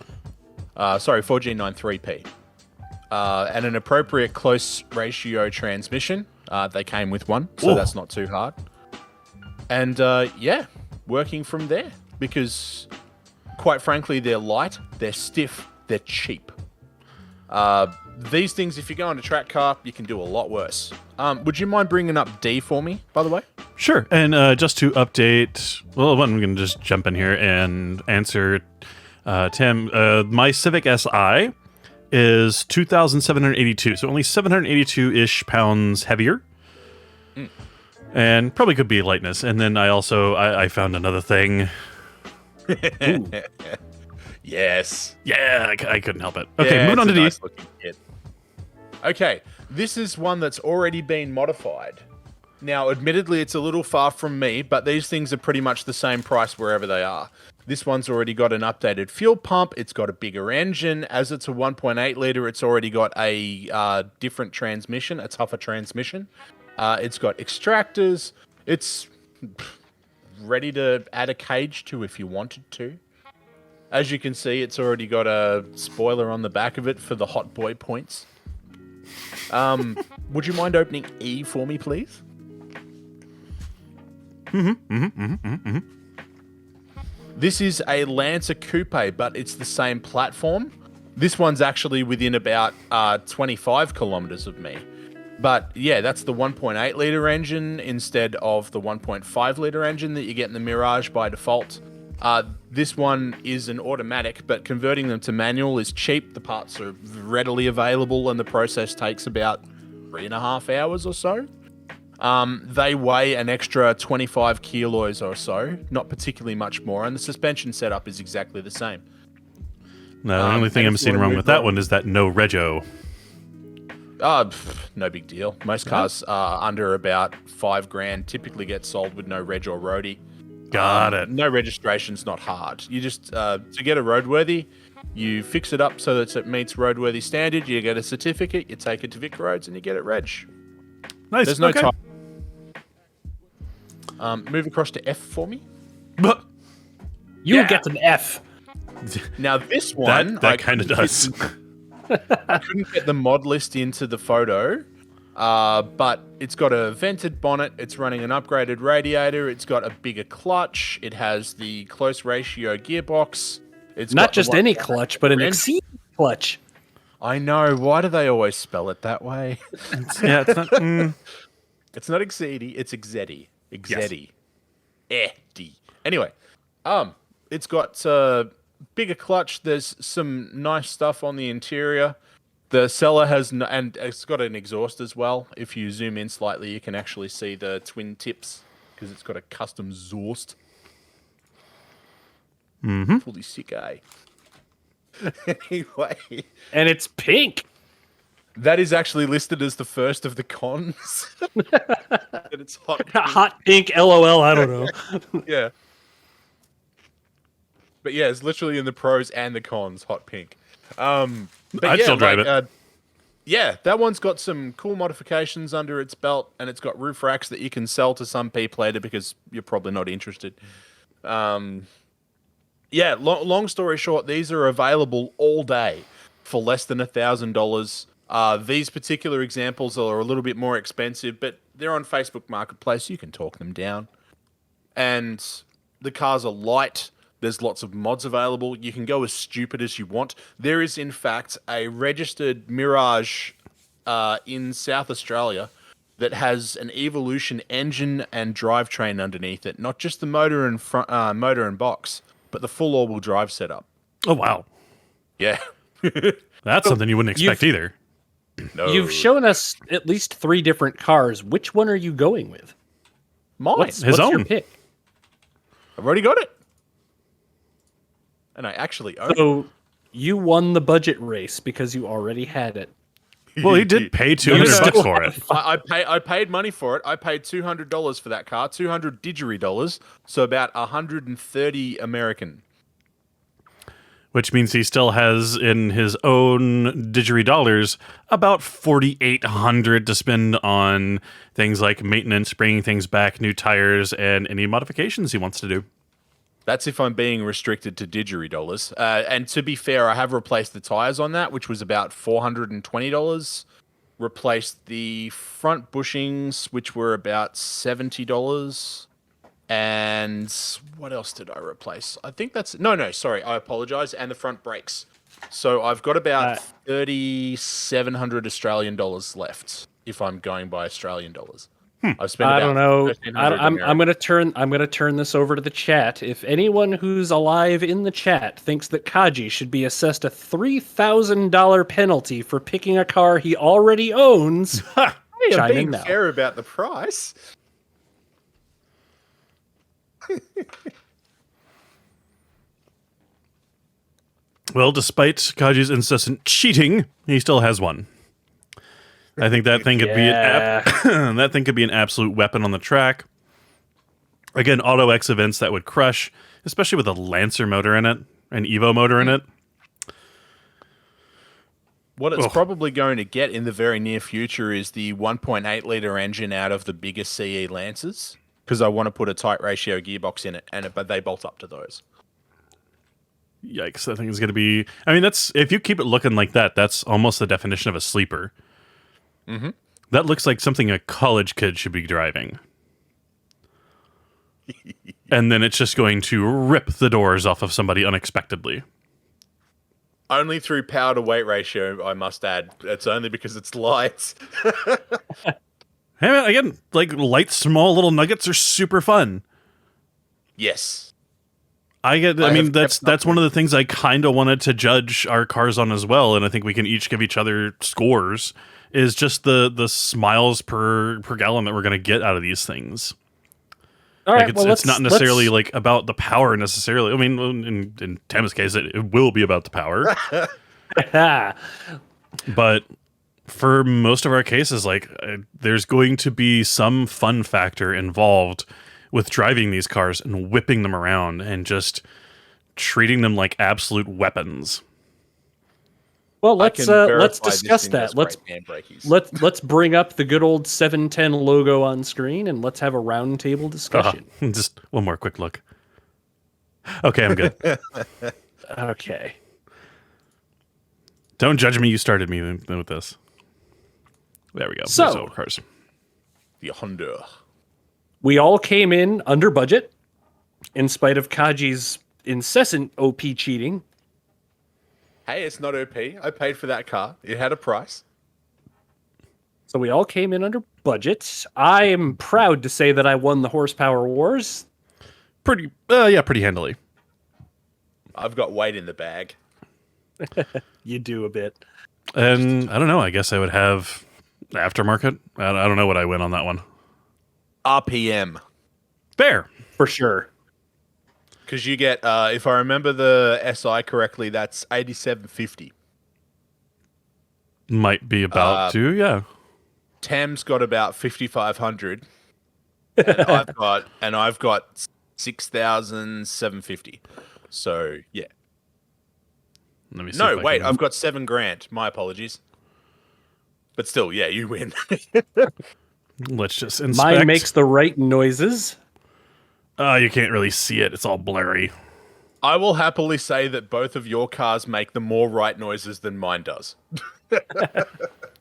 4G93P. And an appropriate close ratio transmission. They came with one, so that's not too hard. And yeah, working from there. Because, quite frankly, they're light, they're stiff, they're cheap. These things, if you go on a track car, you can do a lot worse. Would you mind bringing up D for me, by the way? Sure. And just to update, well, I'm going to just jump in here and answer Tim. My Civic Si is 2,782, so only 782-ish pounds heavier. And probably could be lightness. And then I found another thing. Yes. Yeah, I couldn't help it. Okay, moving on to D. Nice looking kit. Okay, this is one that's already been modified. Now, admittedly, it's a little far from me, but these things are pretty much the same price wherever they are. This one's already got an updated fuel pump. It's got a bigger engine. As it's a 1.8 litre, it's already got a different transmission, a tougher transmission. It's got extractors. It's ready to add a cage to if you wanted to. As you can see, it's already got a spoiler on the back of it for the hot boy points. Would you mind opening E for me, please? This is a Lancer Coupe, but it's the same platform. This one's actually within about 25 kilometers of me. But yeah, that's the 1.8 litre engine instead of the 1.5 litre engine that you get in the Mirage by default. This one is an automatic, but converting them to manual is cheap. The parts are readily available, and the process takes about 3.5 hours or so. They weigh an extra 25 kilos or so, not particularly much more, and the suspension setup is exactly the same. No, the only thing I'm seeing wrong with that one is that no rego. No big deal. Most cars under about $5,000 typically get sold with no reg or roadie. Got it. No registration's not hard. You just to get a roadworthy, you fix it up so that it meets roadworthy standard. You get a certificate, you take it to Vic Roads, and you get it reg. Nice. There's no okay. time. Move across to F for me. You get an F. Now this one, that kind of does. I couldn't get the mod list into the photo, but it's got a vented bonnet, it's running an upgraded radiator, it's got a bigger clutch, it has the close ratio gearbox. It's Not got just any clutch, but an exceed clutch. I know. Why do they always spell it that way? It's not. It's not Exedi, it's Exedi. Exedi. Yes. Anyway, it's got bigger clutch. There's some nice stuff on the interior. The seller has, and it's got an exhaust as well. If you zoom in slightly, you can actually see the twin tips because it's got a custom exhaust. Fully sick, eh? Anyway. And it's pink. That is actually listed as the first of the cons. That it's hot pink. Hot pink, LOL, I don't know. Yeah. But yeah, it's literally in the pros and the cons, hot pink. But I'd still drive it. Yeah, that one's got some cool modifications under its belt, and it's got roof racks that you can sell to some people later because you're probably not interested. Yeah, long story short, these are available all day for less than $1,000. These particular examples are a little bit more expensive, but they're on Facebook Marketplace. You can talk them down. And the cars are light. There's lots of mods available. You can go as stupid as you want. There is, in fact, a registered Mirage in South Australia that has an Evolution engine and drivetrain underneath it. Not just the motor and motor and box, but the full all-wheel drive setup. Oh, wow. Yeah. That's something you wouldn't expect either. No. You've shown us at least 3 different cars. Which one are you going with? Mine. What's His your own. pick? I've already got it. And I actually own it. So you won the budget race because you already had it. Well, he did pay $200 for it. I paid money for it. I paid $200 for that car, 200 dollars, so about 130 American. Which means he still has in his own dollars about 4,800 to spend on things like maintenance, bringing things back, new tires, and any modifications he wants to do. That's if I'm being restricted to dollars. And to be fair, I have replaced the tires on that, which was about $420. Replaced the front bushings, which were about $70. And what else did I replace? I think that's... No, sorry. I apologize. And the front brakes. So I've got about 3,700 Australian dollars left if I'm going by Australian dollars. I've spent I don't know. 1,300 I'm gonna turn this over to the chat. If anyone who's alive in the chat thinks that Kaji should be assessed a $3,000 penalty for picking a car he already owns, Hey, I'm chime in being now. fair about the price. Well, despite Kaji's incessant cheating, he still has one. I think that thing could be that thing could be an absolute weapon on the track. Again, Auto X events that would crush, especially with a Lancer motor in it, an Evo motor in it. What it's probably going to get in the very near future is the 1.8 liter engine out of the bigger CE Lancers, because I want to put a tight ratio gearbox in it, but they bolt up to those. Yikes! That thing is going to be. I mean, that's if you keep it looking like that, that's almost the definition of a sleeper. Mm-hmm. That looks like something a college kid should be driving. And then it's just going to rip the doors off of somebody unexpectedly. Only through power to weight ratio, I must add. It's only because it's light. Hey, man, again, like light, small little nuggets are super fun. Yes. I mean, that's one of the things I kind of wanted to judge our cars on as well, and I think we can each give each other scores. Is just the smiles per gallon that we're going to get out of these things. All like right, it's not necessarily like about the power necessarily. I mean, in Tam's case, it will be about the power. But for most of our cases, like there's going to be some fun factor involved with driving these cars and whipping them around and just treating them like absolute weapons. Well, let's discuss that. Let's bring up the good old 710 logo on screen and let's have a roundtable discussion. Just one more quick look. Okay, I'm good. Okay. Don't judge me. You started me with this. There we go. So, cars. The Honda. We all came in under budget, in spite of Kaji's incessant OP cheating. Hey, it's not OP. I paid for that car. It had a price. So we all came in under budget. I am proud to say that I won the horsepower wars. Pretty handily. I've got weight in the bag. You do a bit. And I don't know. I guess I would have aftermarket. I don't know what I win on that one. RPM. Fair. For sure. Because you get, if I remember the SI correctly, that's 8750. Might be about to, yeah. Tam's got about 5500, and I've got 6,750. So yeah. Let me see. No, wait, I've got $7,000. My apologies. But still, yeah, you win. Let's just inspect. Mine makes the right noises. You can't really see it. It's all blurry. I will happily say that both of your cars make the more right noises than mine does.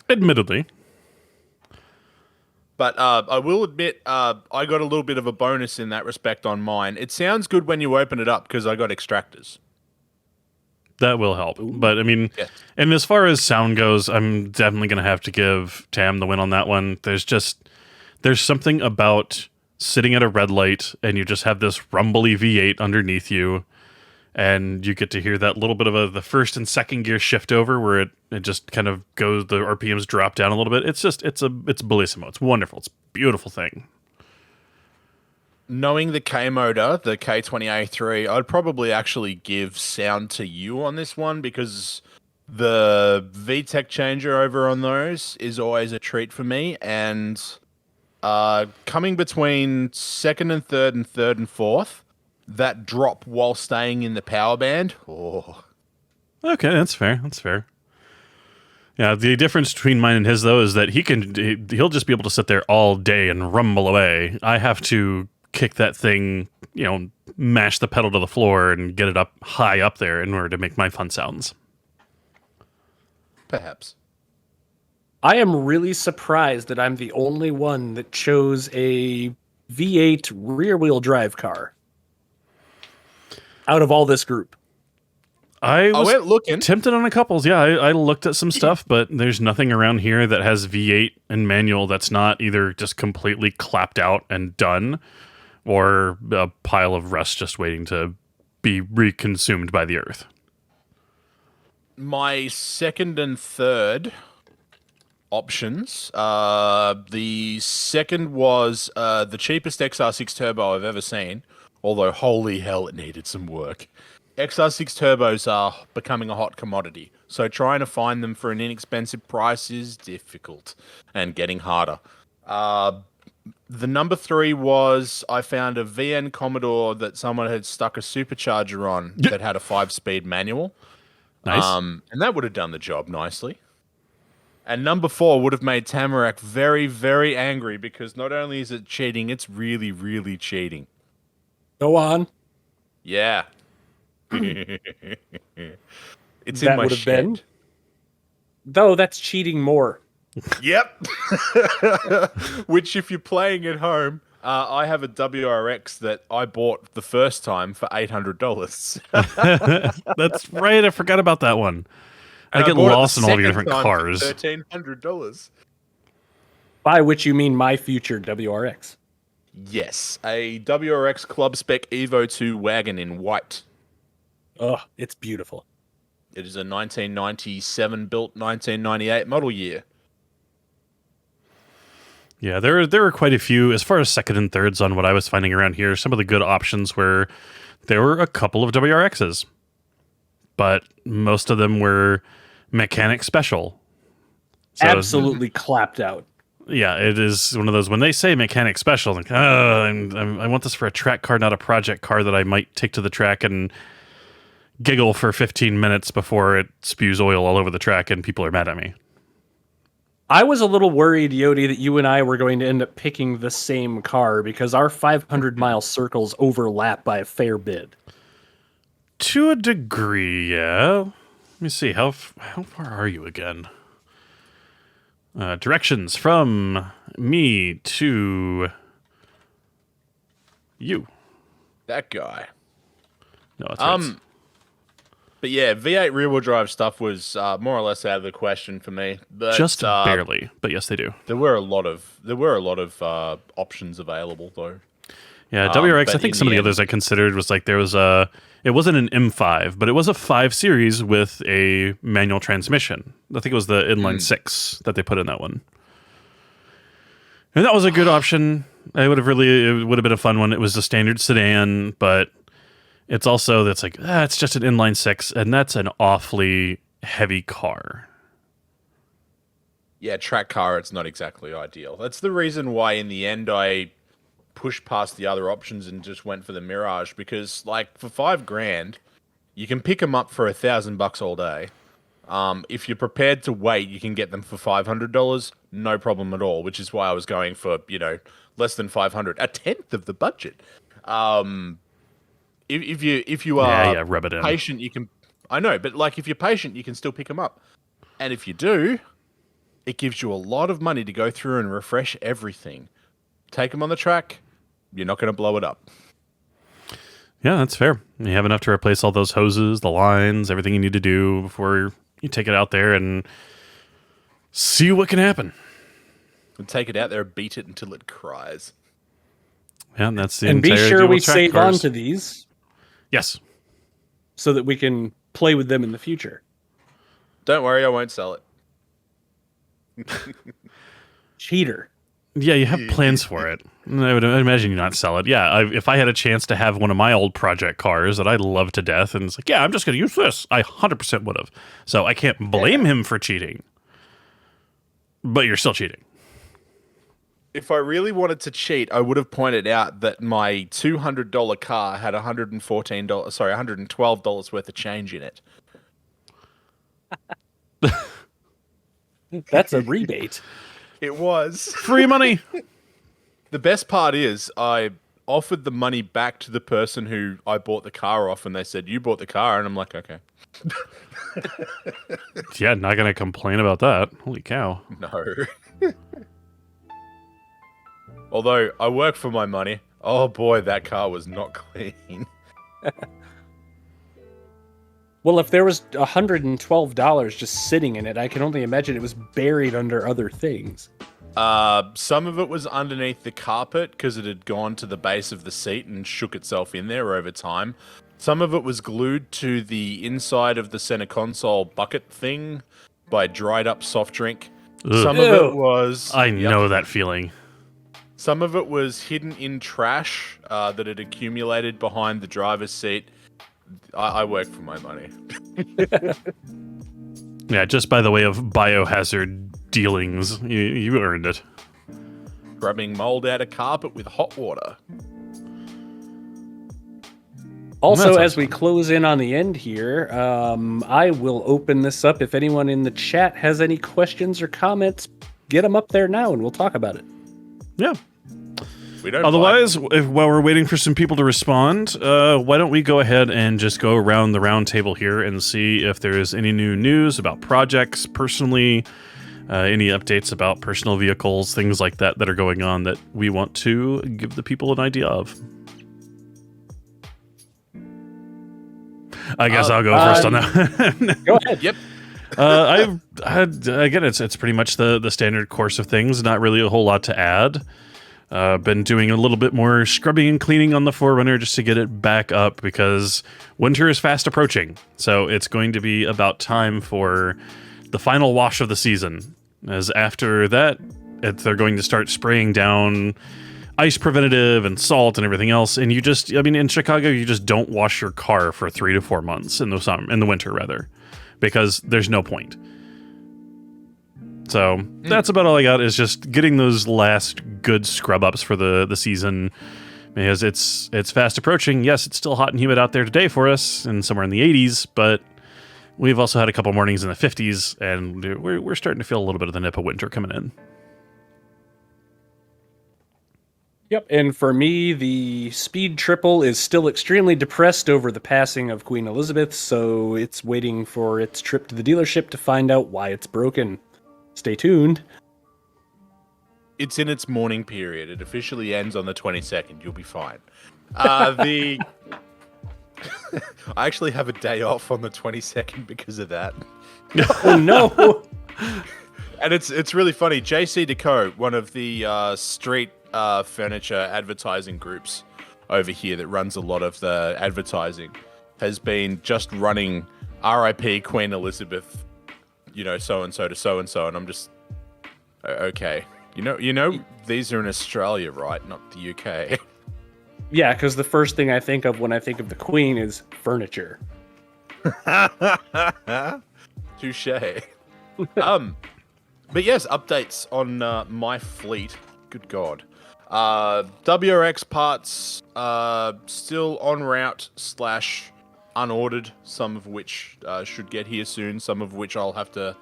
Admittedly. But I will admit, I got a little bit of a bonus in that respect on mine. It sounds good when you open it up because I got extractors. That will help. But I mean, yeah. And as far as sound goes, I'm definitely going to have to give Tam the win on that one. There's something about sitting at a red light and you just have this rumbly V8 underneath you and you get to hear that little bit of the first and second gear shift over where it just kind of goes, the RPMs drop down a little bit. It's bellissimo. It's wonderful. It's a beautiful thing. Knowing the K motor, the K20A3, I'd probably actually give sound to you on this one because The VTEC changeover on those is always a treat for me, and coming between second and third and fourth, that drop while staying in the power band. Oh, Okay, that's fair. That's fair. Yeah, the difference between mine and his though is that he'll just be able to sit there all day and rumble away. I have to kick that thing, mash the pedal to the floor and get it up high up there in order to make my fun sounds. perhaps. I am really surprised that I'm the only one that chose a V8 rear-wheel drive car out of all this group. I was went looking. tempted on a couples. Yeah, I looked at some stuff, but there's nothing around here that has V8 and manual that's not either just completely clapped out and done, or a pile of rust just waiting to be reconsumed by the earth. My second and third options. The second was the cheapest XR6 turbo I've ever seen, although holy hell, it needed some work. XR6 turbos are becoming a hot commodity, so trying to find them for an inexpensive price is difficult and getting harder. The number three was I found a VN Commodore that someone had stuck a supercharger on that had a 5-speed manual. Nice. And that would have done the job nicely. And number four would have made Tamarack very, very angry because not only is it cheating, it's really, really cheating. Go on. Yeah. It's That in my would have shed. been. Though that's cheating more. Yep. Which, if you're playing at home, I have a WRX that I bought the first time for $800. That's right. I forgot about that one. I get bought it lost the in all your second different time cars. for $1,300. By which you mean my future WRX. Yes, a WRX Club Spec Evo 2 wagon in white. Oh, it's beautiful. It is a 1997 built 1998 model year. Yeah, there were quite a few. As far as second and thirds on what I was finding around here, some of the good options were there were a couple of WRXs, but most of them were mechanic special. So, Absolutely clapped out. yeah, it is one of those when they say mechanic special, like, I want this for a track car, not a project car that I might take to the track and giggle for 15 minutes before it spews oil all over the track and people are mad at me. I was a little worried, Yote, that you and I were going to end up picking the same car because our 500-mile circles overlap by a fair bit. To a degree, yeah. Let me see, how far are you again? Directions from me to you. That guy. No, that's right. But yeah, V8 rear-wheel drive stuff was more or less out of the question for me. But, Just barely, but yes, they do. There were a lot of options available though. Yeah, WRX. but I think in some of the the end- others I considered was like there was a. It wasn't an M5, but it was a 5 Series with a manual transmission. I think it was the inline 6 that they put in that one, and that was a good option. It would have been a fun one. It was a standard sedan, but it's also that's like it's just an inline 6, and that's an awfully heavy car. Yeah, track car, it's not exactly ideal. That's the reason why in the end I pushed past the other options and just went for the Mirage because, like, for $5,000, you can pick them up for $1,000 all day. If you're prepared to wait, you can get them for $500, no problem at all. Which is why I was going for less than $500, a tenth of the budget. If you are rub it in. patient, you can. I know, but like if you're patient, you can still pick them up. And if you do, it gives you a lot of money to go through and refresh everything. Take them on the track. You're not going to blow it up. Yeah, that's fair. You have enough to replace all those hoses, the lines, everything you need to do before you take it out there and see what can happen. And take it out there, beat it until it cries. Yeah, and that's the And be entire sure deal we with track save cars. onto these Yes. so that we can play with them in the future. Don't worry, I won't sell it. Cheater. Yeah, you have plans for it. I would imagine you not sell it. Yeah, if I had a chance to have one of my old project cars that I love to death, and it's like, yeah, I'm just going to use this, I 100% would have. So I can't blame him for cheating. But you're still cheating. If I really wanted to cheat, I would have pointed out that my $200 car had $112 worth of change in it. That's a rebate. It was. Free money. The best part is I offered the money back to the person who I bought the car off, and they said, "You bought the car," and I'm like, "Okay." Yeah, not going to complain about that. Holy cow. No. Although I work for my money. Oh boy, that car was not clean. Well, if there was $112 just sitting in it, I can only imagine it was buried under other things. Some of it was underneath the carpet because it had gone to the base of the seat and shook itself in there over time. Some of it was glued to the inside of the center console bucket thing by dried up soft drink. Ugh. Some of it was... I know that feeling. Some of it was hidden in trash that had accumulated behind the driver's seat. I work for my money. Yeah, just by the way of biohazard dealings, you earned it. Rubbing mold out of carpet with hot water. Also, That's as we close in on the end here, I will open this up. If anyone in the chat has any questions or comments, get them up there now and we'll talk about it. Yeah. We don't Otherwise, while we're waiting for some people to respond, why don't we go ahead and just go around the round table here and see if there's any new news about projects personally, any updates about personal vehicles, things like that that are going on that we want to give the people an idea of. I guess I'll go first on that. Go ahead. Yep. I've had, again, it's pretty much the standard course of things. Not really a whole lot to add. Been doing a little bit more scrubbing and cleaning on the 4Runner just to get it back up because winter is fast approaching. So it's going to be about time for the final wash of the season. As after that, they're going to start spraying down ice preventative and salt and everything else. And in Chicago, you just don't wash your car for 3 to 4 months in the winter rather, because there's no point. So that's about all I got, is just getting those last good scrub ups for the season, because it's fast approaching. Yes, it's still hot and humid out there today for us, and somewhere in the 80s, but we've also had a couple mornings in the 50s, and we're starting to feel a little bit of the nip of winter coming in. Yep, and for me, the Speed Triple is still extremely depressed over the passing of Queen Elizabeth, so it's waiting for its trip to the dealership to find out why it's broken. Stay tuned. It's in its mourning period. It officially ends on the 22nd. You'll be fine. I actually have a day off on the 22nd because of that. Oh, no! And it's really funny. JC Deco, one of the street furniture advertising groups over here that runs a lot of the advertising, has been just running RIP Queen Elizabeth, so-and-so to so-and-so, and I'm just, okay. You know, these are in Australia, right? Not the UK. Yeah, because the first thing I think of when I think of the Queen is furniture. Touche. But yes, updates on my fleet. Good God. WRX parts still en route / unordered, some of which should get here soon, some of which I'll have to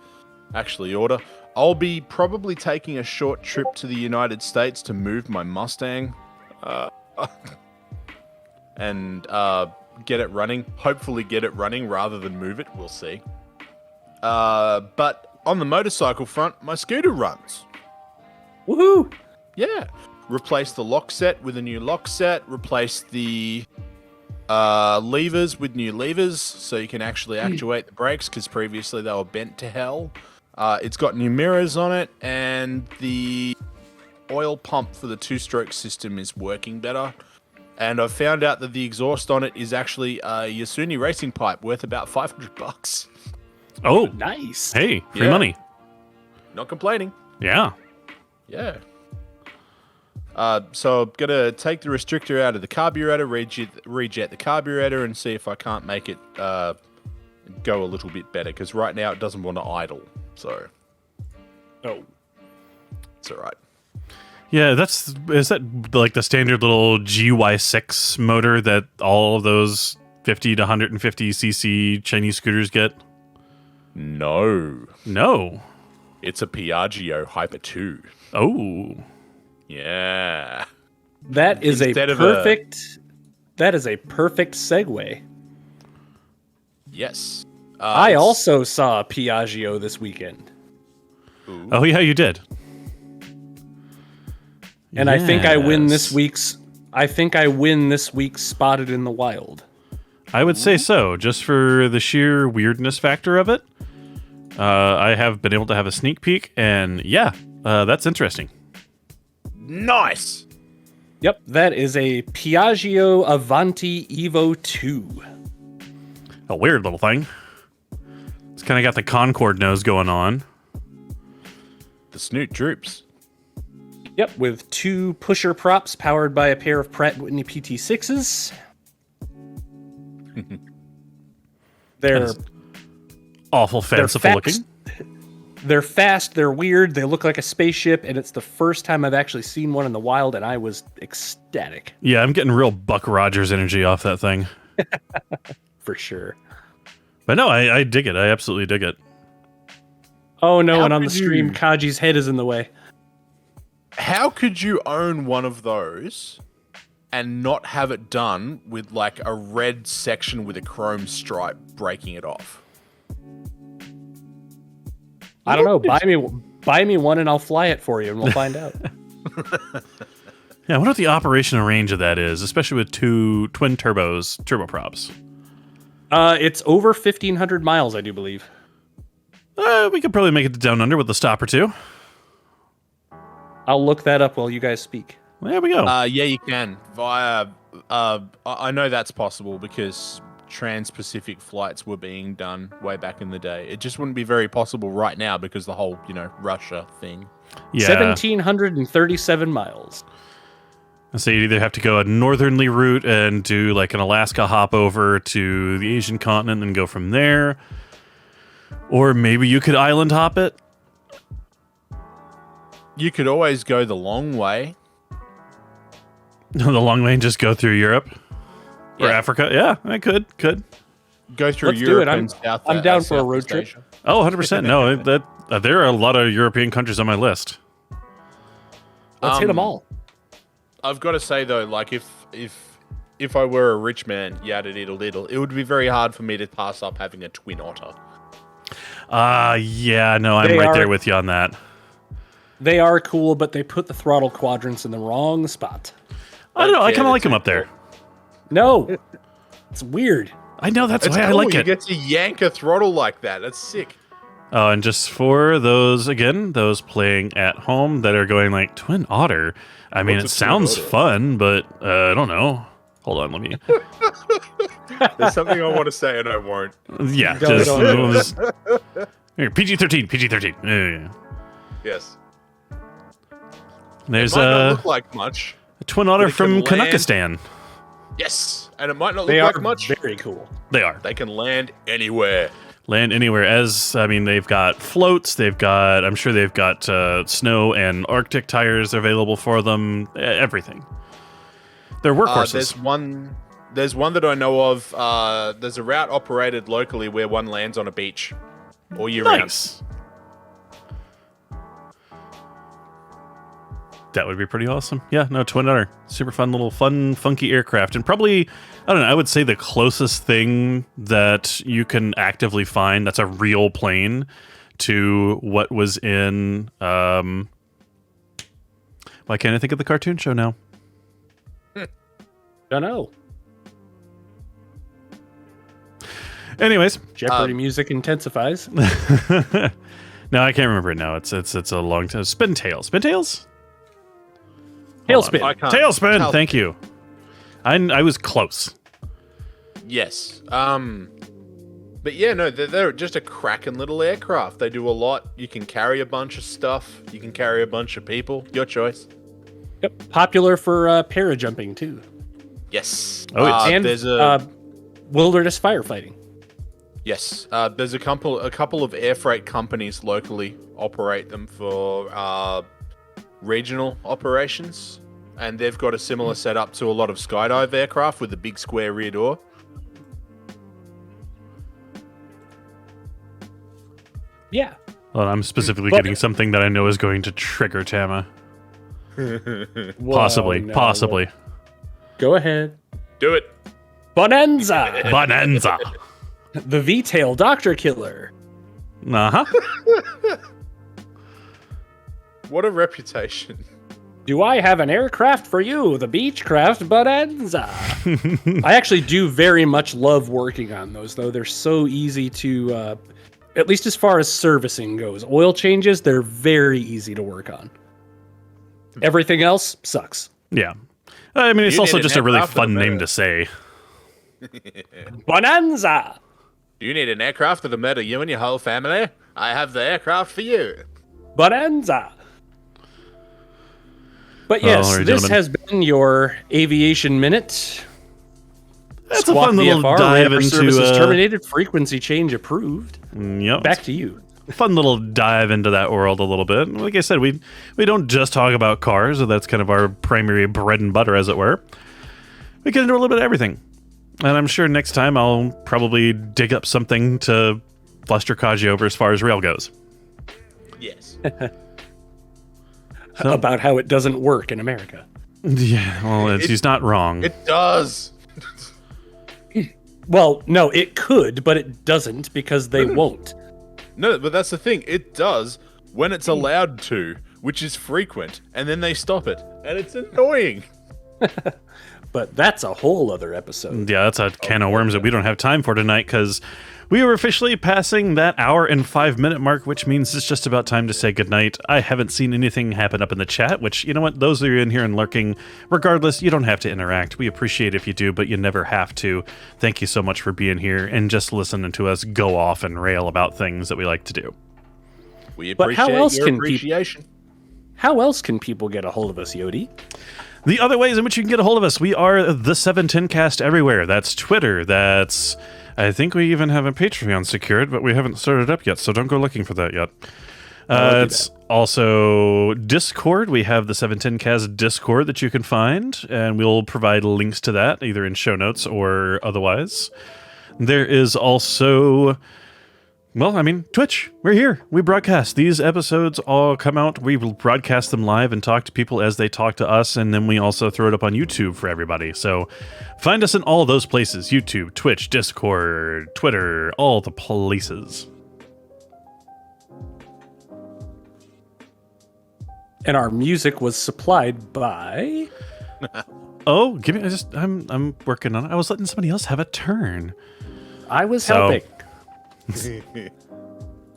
actually order. I'll be probably taking a short trip to the United States to move my Mustang and get it running. Hopefully get it running rather than move it. We'll see. But on the motorcycle front, my scooter runs. Woohoo! Yeah. Replace the lock set with a new lock set. Replace the levers with new levers so you can actually actuate the brakes, because previously they were bent to hell. It's got new mirrors on it, and the oil pump for the two-stroke system is working better. And I've found out that the exhaust on it is actually a Yasuni racing pipe worth about $500. Oh, Nice. hey, free Yeah. money. Not complaining. Yeah. Yeah. So I'm gonna take the restrictor out of the carburetor, rejet the carburetor, and see if I can't make it go a little bit better. Because right now it doesn't want to idle. So, it's all right. Yeah, is that like the standard little GY6 motor that all of those 50 to 150 cc Chinese scooters get? No, it's a Piaggio Hyper 2. Oh. Yeah. That is Instead a of perfect. That is a perfect segue. Yes. I also saw a Piaggio this weekend, Ooh. Oh yeah, you did. and I think I win this Yes. week's. I think I win this week's Spotted in the Wild. I would say so, just for the sheer weirdness factor of it. I have been able to have a sneak peek, and yeah, that's interesting. Nice. Yep, that is a Piaggio Avanti Evo 2. A weird little thing. It's kind of got the Concorde nose going on. The snoot droops. Yep, with 2 pusher props powered by a pair of Pratt & Whitney PT6s. They're Awful fanciful looking. They're fast, they're weird, they look like a spaceship, and it's the first time I've actually seen one in the wild, and I was ecstatic. Yeah, I'm getting real Buck Rogers energy off that thing. For sure. But no, I dig it. I absolutely dig it. Oh no, How and on the could stream, you- Kaji's head is in the way. How could you own one of those and not have it done with like a red section with a chrome stripe breaking it off? I don't know. Buy me one and I'll fly it for you, and we'll find out. Yeah, I wonder what the operational range of that is, especially with 2 twin turboprops. It's over 1,500 miles, I do believe. We could probably make it to down under with a stop or two. I'll look that up while you guys speak. There we go. Yeah, you can via. I know that's possible because trans-Pacific flights were being done way back in the day. It just wouldn't be very possible right now because the whole, Russia thing. Yeah. 1,737 miles. So you'd either have to go a northernly route and do like an Alaska hop over to the Asian continent and go from there. Or maybe you could island hop it. You could always go the long way. The long way and just go through Europe. Or Yeah. Africa. Yeah, I could. Go through Let's do Europe it. and South. I'm down for a Southeast road trip. Asia. Oh, 100%. No, there are a lot of European countries on my list. Let's hit them all. I've got to say though, like if I were a rich man, yada diddle diddle, it would be very hard for me to pass up having a twin otter. Yeah, no, I'm They right are- there with you on that. They are cool, but they put the throttle quadrants in the wrong spot. I don't know. I Okay, kind of like that's them up there. No, it's weird. I know, that's It's why I cool. like You it. get to yank a throttle like that. That's sick. Oh, and just for those, again, those playing at home that are going like, Twin Otter? I mean, What's it a twin sounds otter? fun, but I don't know. Hold on, let me... There's something I want to say and I won't. Yeah, Don't- just... don't. Here, PG-13. Yeah. Yes. There's It might not a look like much. Twin Otter but it can from land. Kazakhstan. Yes, and it might not They look are like much. very cool. They are. They can land anywhere. Land anywhere. They've got floats, I'm sure they've got snow and Arctic tires available for them, everything. They're workhorses. There's one that I know of. There's a route operated locally where one lands on a beach all year round. Nice. That would be pretty awesome. Yeah, no, Twin Otter. Super fun, funky aircraft. And probably, I don't know, I would say the closest thing that you can actively find that's a real plane to what was in, why can't I think of the cartoon show now? Don't know. Anyways. Jeopardy music intensifies. No, I can't remember it now. It's a long time. Spintails. Spintails? Tailspin. I can't- Tailspin. Thank you. I was close. Yes. But yeah, no, they're just a cracking little aircraft. They do a lot. You can carry a bunch of stuff. You can carry a bunch of people. Your choice. Yep. Popular for parajumping too, Yes. Oh, yes. and there's a wilderness firefighting. yes. There's a couple of air freight companies locally operate them for regional operations, and they've got a similar setup to a lot of skydive aircraft with the big square rear door. Yeah. Well, I'm specifically But- getting something that I know is going to trigger Tama. Whoa, Possibly. no. Possibly. Go ahead. Do it. Bonanza, Bonanza. the V-tail Doctor Killer. Uh-huh. What a reputation. Do I have an aircraft for you? The Beechcraft Bonanza. I actually do very much love working on those, though. They're so easy to, at least as far as servicing goes. Oil changes, they're very easy to work on. Everything else sucks. Yeah. I mean, it's You also need just an a really aircraft fun or name a- to say. Bonanza. Do you need an aircraft that'll murder you and your whole family? I have the aircraft for you. Bonanza. But Well, yes, ladies and this gentlemen. has been your aviation minute. That's a Squawk fun little VFR, dive radar into services terminated, frequency change approved. Yep. Back to you. Fun little dive into that world a little bit. Like I said, we don't just talk about cars. So that's kind of our primary bread and butter, as it were. We get into a little bit of everything. And I'm sure next time I'll probably dig up something to fluster Kaji over as far as rail goes. Yes. About how it doesn't work in America. Yeah, well, he's not wrong. It does. Well, no, it could, but it doesn't because they won't. No, but that's the thing. It does when it's allowed to, which is frequent, and then they stop it. And it's annoying. But that's a whole other episode. Yeah, that's a can of worms that we don't have time for tonight because we are officially passing that hour and 5-minute mark, which means it's just about time to say goodnight. I haven't seen anything happen up in the chat, which, you know what, those of you in here and lurking, regardless, you don't have to interact. We appreciate if you do, but you never have to. Thank you so much for being here and just listening to us go off and rail about things that we like to do. We But appreciate how else your can appreciation. How else can people get a hold of us, Yote? The other ways in which you can get a hold of us, we are the 710cast everywhere. That's Twitter, that's... I think we even have a Patreon secured, but we haven't started up yet, so don't go looking for that yet. It's also Discord. We have the 710cast Discord that you can find, and we'll provide links to that, either in show notes or otherwise. There is also... Well, I mean, Twitch. We're here. We broadcast. These episodes all come out. We broadcast them live and talk to people as they talk to us, and then we also throw it up on YouTube for everybody. So find us in all those places. YouTube, Twitch, Discord, Twitter, all the places. And our music was supplied by... Oh, give me... I'm working on it. I was letting somebody else have a turn. I was So- helping.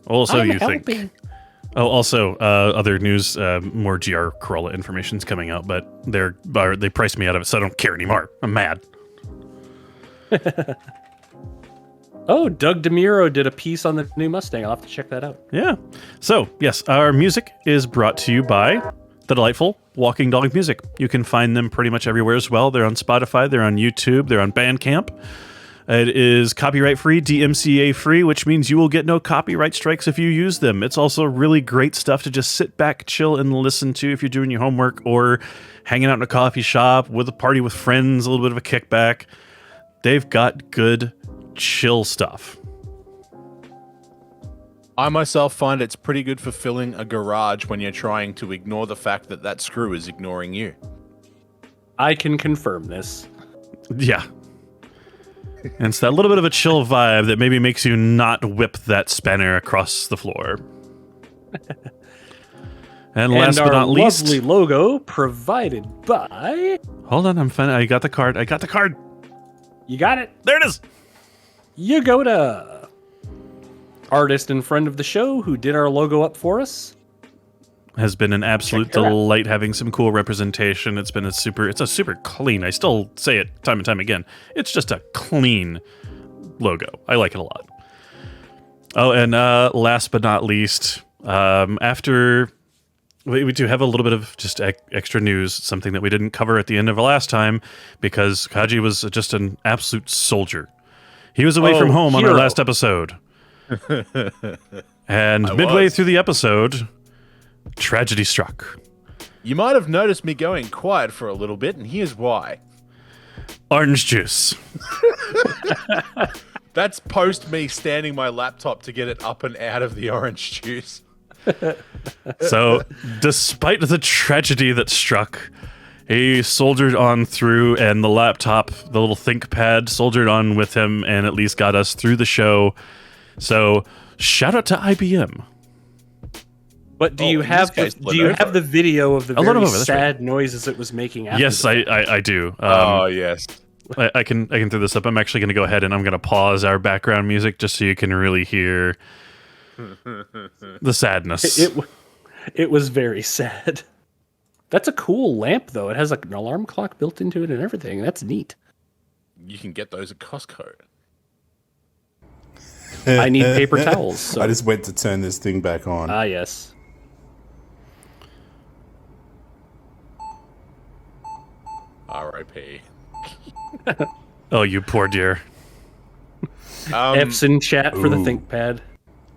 Also, I'm you think... helping. Oh, also, other news, more GR Corolla information's coming out, but they priced me out of it, so I don't care anymore. I'm mad. Oh, Doug DeMuro did a piece on the new Mustang. I'll have to check that out. Yeah. So, yes, our music is brought to you by the delightful Walking Dog Music. You can find them pretty much everywhere as well. They're on Spotify, they're on YouTube, they're on Bandcamp. It is copyright free, DMCA free, which means you will get no copyright strikes if you use them. It's also really great stuff to just sit back, chill, and listen to if you're doing your homework or hanging out in a coffee shop with a party with friends, a little bit of a kickback. They've got good, chill stuff. I myself find it's pretty good for filling a garage when you're trying to ignore the fact that that screw is ignoring you. I can confirm this. Yeah. And it's that little bit of a chill vibe that maybe makes you not whip that spanner across the floor. And last and but our not least... lovely logo provided by... Hold on, I'm fine. I got the card. You got it? There it is. Yote, artist and friend of the show who did our logo up for us. Has been an absolute Check her out. delight having some cool representation. It's a super clean. I still say it time and time again. It's just a clean logo. I like it a lot. Oh, and last but not least, after We do have a little bit of just extra news, something that we didn't cover at the end of last time, because Kaji was just an absolute soldier. He was away from home on our last episode. And midway through the episode, tragedy struck. You might have noticed me going quiet for a little bit, and here's why. Orange juice. That's post me standing my laptop to get it up and out of the orange juice. So, despite the tragedy that struck, he soldiered on through, and the laptop, the little ThinkPad, soldiered on with him and at least got us through the show. So, shout out to IBM. But do you have the video of the very sad noises it was making after? Yes, I do. Yes. I can throw this up. I'm actually going to go ahead and I'm going to pause our background music just so you can really hear the sadness. It was very sad. That's a cool lamp, though. It has like an alarm clock built into it and everything. That's neat. You can get those at Costco. I need paper towels. So. I just went to turn this thing back on. Ah, yes. R.I.P. Oh, you poor dear. F's in chat for the ThinkPad.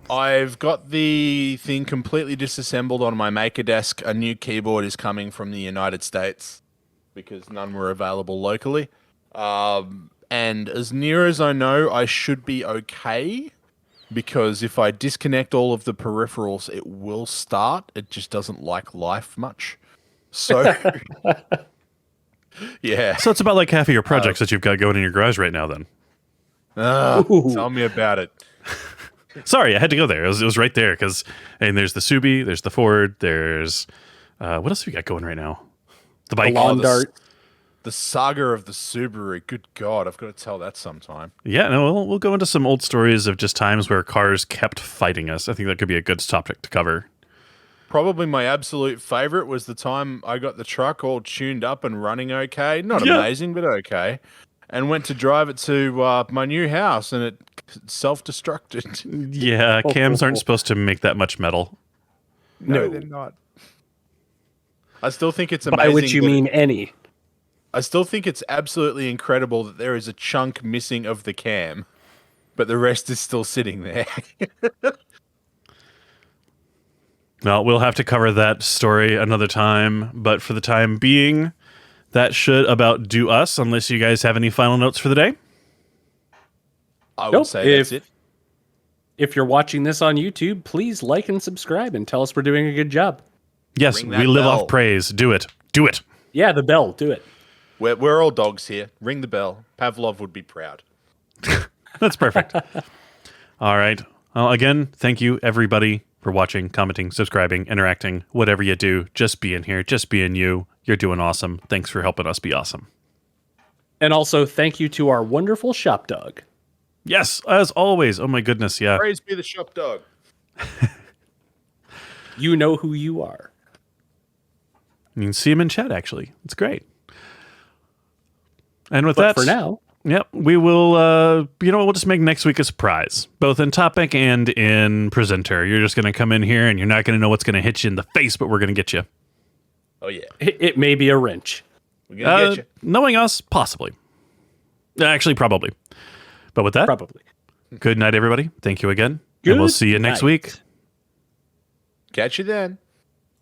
I've got the thing completely disassembled on my Maker desk. A new keyboard is coming from the United States because none were available locally. And as near as I know, I should be okay because if I disconnect all of the peripherals, it will start. It just doesn't like life much. So, yeah. So it's about like half of your projects that you've got going in your garage right now, then. Tell me about it. Sorry, I had to go there. It was right there because, and there's the Subi, there's the Ford, there's what else have we got going right now? The bike, lawn dart, the saga of the Subaru. Good God, I've got to tell that sometime. Yeah, no, we'll go into some old stories of just times where cars kept fighting us. I think that could be a good topic to cover. Probably my absolute favorite was the time I got the truck all tuned up and running okay. Not amazing, but okay. And went to drive it to my new house, and it self-destructed. Yeah, cams aren't supposed to make that much metal. No, they're not. I still think it's amazing. By which you mean any. I still think it's absolutely incredible that there is a chunk missing of the cam, but the rest is still sitting there. Well, we'll have to cover that story another time, but for the time being, that should about do us, unless you guys have any final notes for the day. I would say that's it. If you're watching this on YouTube, please like and subscribe and tell us we're doing a good job. Yes, we live off praise. Do it. Do it. Yeah, the bell. Do it. We're all dogs here. Ring the bell. Pavlov would be proud. That's perfect. All right. Well, again, thank you, everybody, for watching, commenting, subscribing, interacting, whatever you do. Just being here, just being you. You're doing awesome. Thanks for helping us be awesome. And also, thank you to our wonderful shop dog. Yes, as always. Oh my goodness, yeah. Praise be the shop dog. You know who you are. You can see him in chat, actually. It's great. And with But that, for now, yep, we will, we'll just make next week a surprise, both in topic and in presenter. You're just going to come in here and you're not going to know what's going to hit you in the face, but we're going to get you. Oh, yeah. it may be a wrench. We're going to get you. Knowing us, possibly. Actually, probably. But with that, Probably. good night, everybody. Thank you again. Good and we'll see you next night. week. Catch you then.